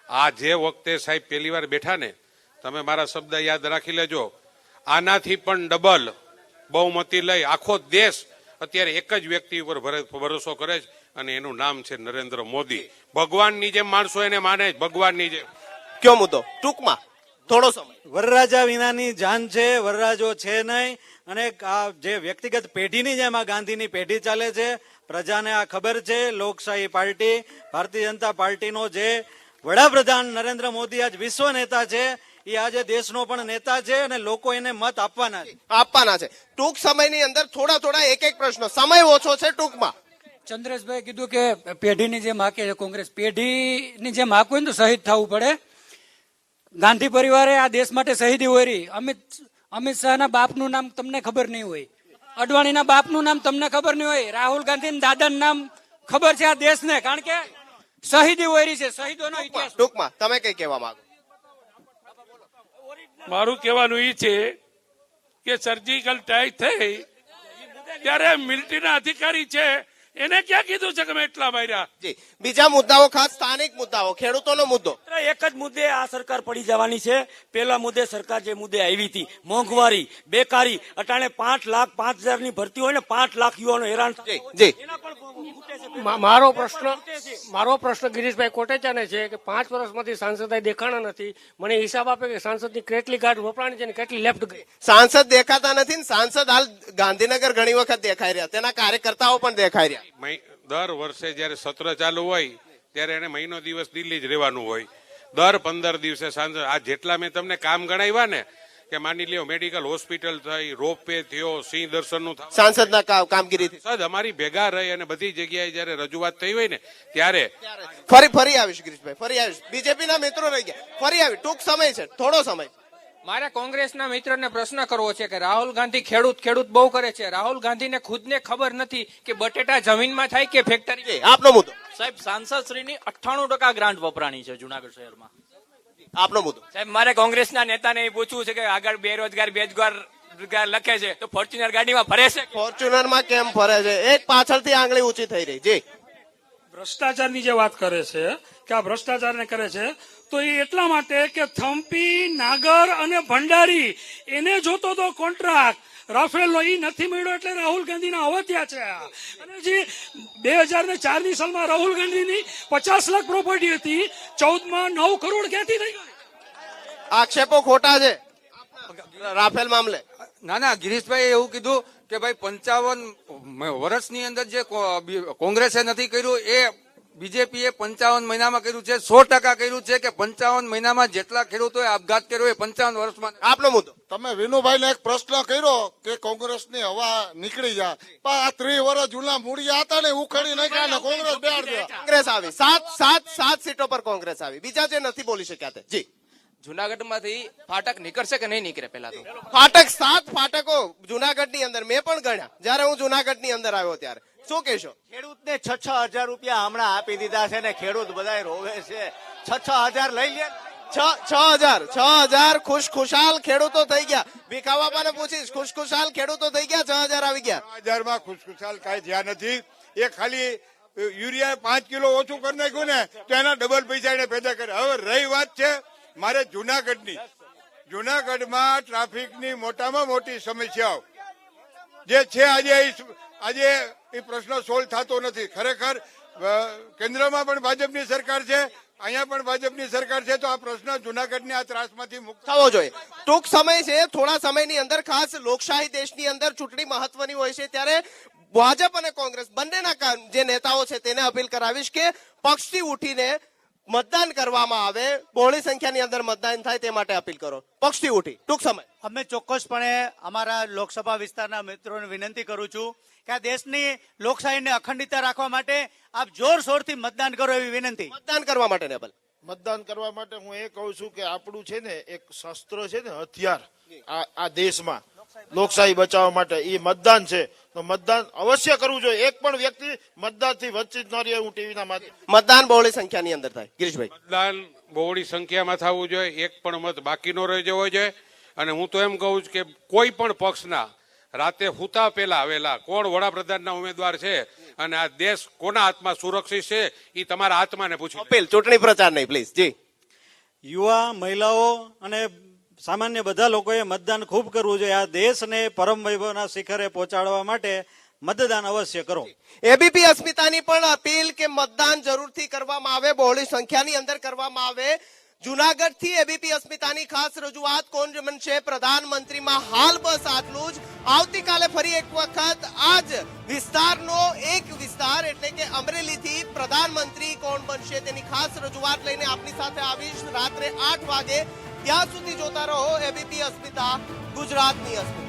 આ જે વખતે સાહેબ પહેલી વાર બેઠા ને, તમે મારા શબ્દ યાદ રાખી લેજો, આનાથી પણ ડબલ બહુમતી લઈ આખો દેશ અત્યારે એક જ વ્યક્તિ ઉપર ભરોસો કરે છે, અને એનું નામ છે નરેન્દ્ર મોદી. ભગવાનની જેમ માણસો એને માને છે, ભગવાનની જેમ. કયો મુદ્દો ટૂંકમાં, થોડો સમય? વરરાજા વિનાની જાન છે, વરરાજો છે નહીં. અને આ જે વ્યક્તિગત પેઢીની જેમ આ ગાંધીની પેઢી ચાલે છે. પ્રજાને આ ખબર છે. લોકશાહી પાર્ટી, ભારતીય જનતા પાર્ટીનો જે વડાપ્રધાન નરેન્દ્ર મોદી આજ વિશ્વ નેતા છે, એ આજે દેશનો પણ નેતા છે અને લોકો એને મત આપવાના છે. આપવાના છે. ટૂંક સમયની અંદર થોડા એક પ્રશ્નો, સમય ઓછો છે, ટૂંકમાં. ચંદ્રેશભાઈ કીધું કે પેઢીની જેમ હાકે છે કોંગ્રેસ, પેઢીની જેમ હાકવું હોય ને તો શહીદ થવું પડે. ગાંધી પરિવારે આ દેશ માટે શહીદી ઓરી. અમિત શાહના બાપનું નામ તમને ખબર નહીં હોય, અડવાણીના બાપનું નામ તમને ખબર નહીં હોય, રાહુલ ગાંધીના દાદાનું નામ ખબર છે આ દેશને, કારણ કે શહીદી ઓરી છે, શહીદોનો ઇતિહાસ. ટૂંકમાં તમે કઈ કહેવા માંગો? મારું કહેવાનું એ છે કે સર્જિકલ સ્ટ્રાઇક થઈ ત્યારે મિલિટરીના અધિકારી છે એને ક્યાં કીધું છે કે મેં એટલા માર્યા? બીજા મુદ્દાઓ, ખાસ સ્થાનિક મુદ્દાઓ, ખેડૂતોનો મુદ્દો. એક જ મુદ્દે આ સરકાર પડી જવાની છે. પેલા મુદ્દે સરકાર જે મુદ્દે આવી હતી, મોંઘવારી, બેકારી, અટાણે 5,05,000 ની ભરતી હોય ને 5 લાખ યુવાનો હેરાન થાય. મારો પ્રશ્ન ગિરીશભાઈ કોટેચાને છે કે 5 વર્ષમાંથી સાંસદ દેખાણા નથી. મને હિસાબ આપે કે સાંસદની કેટલી ગાઢ વપરાણી છે ને કેટલી લેફ્ટ ગઈ. સાંસદ દેખાતા નથી ને સાંસદ હાલ ગાંધીનગર ઘણી વખત દેખાઈ રહ્યા, તેના કાર્યકર્તાઓ પણ દેખાઈ રહ્યા. દર વર્ષે જયારે સત્ર ચાલુ હોય ત્યારે એને મહિનો દિવસ દિલ્હી જ રહેવાનું હોય. દર 15 દિવસે સાંજે આ જેટલા મેં તમને કામ ગણાવ્યા ને, કે માની લ્યો મેડિકલ હોસ્પિટલ થઈ, રોપવે થયો, સિંહ દર્શનનું સાંસદના કામગીરીથી સદ અમારી ભેગા રહી અને બધી જગ્યાએ જયારે રજૂઆત થઈ હોય ને ત્યારે ફરી આવીશ ગિરીશભાઈ, ફરી આવીશ. બીજેપીના મિત્રો રહી ગયા, ફરી આવી. ટૂંક સમય છે, થોડો સમય. મારે કોંગ્રેસના મિત્રને પ્રશ્ન કરવો છે કે રાહુલ ગાંધી ખેડૂત બહુ કરે છે. રાહુલ ગાંધીને ખુદને ખબર નથી કે બટેટા જમીનમાં થાય કે ફેક્ટરી. આપનો મુદ્દો. સાહેબ, સાંસદ શ્રીની 98% ગ્રાન્ટ વપરાણી છે જુનાગઢ શહેરમાં. આપનો મુદ્દો. સાહેબ, મારે કોંગ્રેસના નેતાને એ પૂછવું છે કે આગળ બેરોજગાર લખે છે તો ફોર્ચ્યુનર ગાડીમાં ફરે છે? ફોર્ચ્યુનરમાં કેમ ફરે છે? એક પાછળથી આંગળી ઊંચી થઈ રહી. જી, ભ્રષ્ટાચારની જે વાત કરે છે કે આ ભ્રષ્ટાચારને કરે છે તો એ એટલા માટે કે થમ્પી, નાગર અને ભંડારી એને જોતો તો કોન્ટ્રાક્ટ રાફેલનો એ નથી મળ્યો એટલે રાહુલ ગાંધીના અવત્યા છે. અને જે 2004ની સાલમાં રાહુલ ગાંધીની 50 લાખ પ્રોપર્ટી હતી, 14માં 9 કરોડ ક્યાંથી થઈ ગઈ? આક્ષેપો ખોટા છે રાફેલ મામલે. ના, ગિરીશભાઈ એવું કીધું કે ભાઈ 55 વર્ષની અંદર જે કોંગ્રેસે નથી કર્યું એ બીજેપીએ 55 મહિનામાં કર્યું છે. 100% કર્યું છે કે 55 મહિનામાં જેટલા ખેડૂતોએ આપઘાત કર્યો એ 55 વર્ષમાં. આપનો મુદ્દો. તમે વિનુભાઈને એક પ્રશ્ન કર્યો કે કોંગ્રેસની હવા નીકળી જાય, પણ આ 30 વર્ષ જૂના મૂળિયા હતા ને ઉખડી નાખ્યા ને કોંગ્રેસ બેહાડી દે. કોંગ્રેસ આવી, સાત સીટો પર કોંગ્રેસ આવી. બીજા જે નથી બોલી શક્યા તે. જી, જુનાગઢમાંથી ફાટક નીકળશે કે નહીં નીકળે? પેલા તો ફાટક, 7 ફાટકો જુનાગઢની અંદર મેં પણ ગણ્યા જયારે હું જુનાગઢની અંદર આવ્યો ત્યારે. શું કહેશો? ખેડૂતને 6,000 રૂપિયા હમણાં આપી દીધા છે ને ખેડૂત બધા રોવે છે. 6,000 લઈ લે. 6,000 ખુશખુશાલ ખેડૂતો થઈ ગયા. ભીખા બાપાને પૂછીશ, ખુશખુશાલ ખેડૂતો થઈ ગયા? 6,000 આવી ગયા. 1000 માં ખુશખુશાલ કાંઈ થયા નથી. એ ખાલી યુરિયા 5 કિલો ઓછું કરી નાખ્યું ને તો એના ડબલ પૈસા એને પેદા કરે. હવે રહી વાત છે મારે જુનાગઢમાં ટ્રાફિકની મોટામાં મોટી સમસ્યાઓ જે છે આજે એ પ્રશ્ન સોલ્વ થતો નથી. ખરેખર કેન્દ્રમાં પણ ભાજપની સરકાર છે, અહીંયા પણ ભાજપની સરકાર છે, તો આ પ્રશ્ન જુનાગઢની આ ત્રાસમાંથી મુક્ત થવો જોઈએ. ટૂંક સમય છે, થોડા સમયની અંદર, ખાસ લોકશાહી દેશની અંદર ચૂંટણી મહત્વની હોય છે ત્યારે ભાજપ અને કોંગ્રેસ બંનેના જે નેતાઓ છે તેને અપીલ કરાવીશ કે પક્ષથી ઉઠીને મતદાન કરવામાં આવે, બહોળી સંખ્યાની અંદર મતદાન થાય તે માટે અપીલ કરો. પક્ષથી ઉઠી ટૂંક સમય. અમે ચોક્કસપણે અમારા લોકસભા વિસ્તારના મિત્રોને વિનંતી કરું છું કે આ દેશની લોકશાહીને અખંડિતતા રાખવા માટે આપ જોરશોરથી મતદાન કરો એવી વિનંતી. મતદાન કરવા માટે ને મતદાન કરવા માટે હું એ કહું છું કે આપણું છે ને એક શસ્ત્ર છે ને, હથિયાર આ દેશમાં લોકશાહી બચાવવા માટે એ મતદાન છે. તો મતદાન અવશ્ય કરવું જોઈએ. એક પણ વ્યક્તિ મતદાનથી વંચિત ન રહે. હું ટીવીના માધ્યમથી મતદાન બહોળી સંખ્યાની અંદર થાય. ગિરીશભાઈ, મતદાન બહોળી સંખ્યામાં થવું જોઈએ, એક પણ મત બાકી ન રહી જવો જોઈએ. અને હું તો એમ કહું છું કે કોઈ પણ પક્ષના રાતે હુતા પહેલા આવેલા કોણ વડાપ્રધાનના ઉમેદવાર છે અને આ દેશ કોના હાથમાં સુરક્ષિત છે એ તમારા આત્માને પૂછો. અપીલ, ચૂંટણી પ્રચાર નહીં પ્લીઝ. જી, યુવા, મહિલાઓ અને સામાન્ય બધા લોકોએ મતદાન ખૂબ કરવું જોઈએ. આ દેશને પરમ વૈભવના શિખરે પહોંચાડવા માટે મતદાન અવશ્ય કરો. એબીપી અસ્મિતાની પણ અપીલ કે મતદાન જરૂરથી કરવામાં આવે, બહોળી સંખ્યાની અંદર કરવામાં આવે. જુનાગઢથી એબીપી અસ્મિતાની ખાસ રજૂઆત. કોણ બનશે પ્રધાનમંત્રીમાં હાલ બસ આટલું જ. આવતીકાલે ફરી એક વખત આજ વિસ્તારનો એક વિસ્તાર એટલે કે અમરેલીથી પ્રધાનમંત્રી કોણ બનશે તેની ખાસ રજૂઆત લઈને આપની સાથે આવીશ રાત્રે 8 વાગે. ત્યાં સુધી જોતા રહો એબીપી અસ્મિતા, ગુજરાતની અસ્મિતા.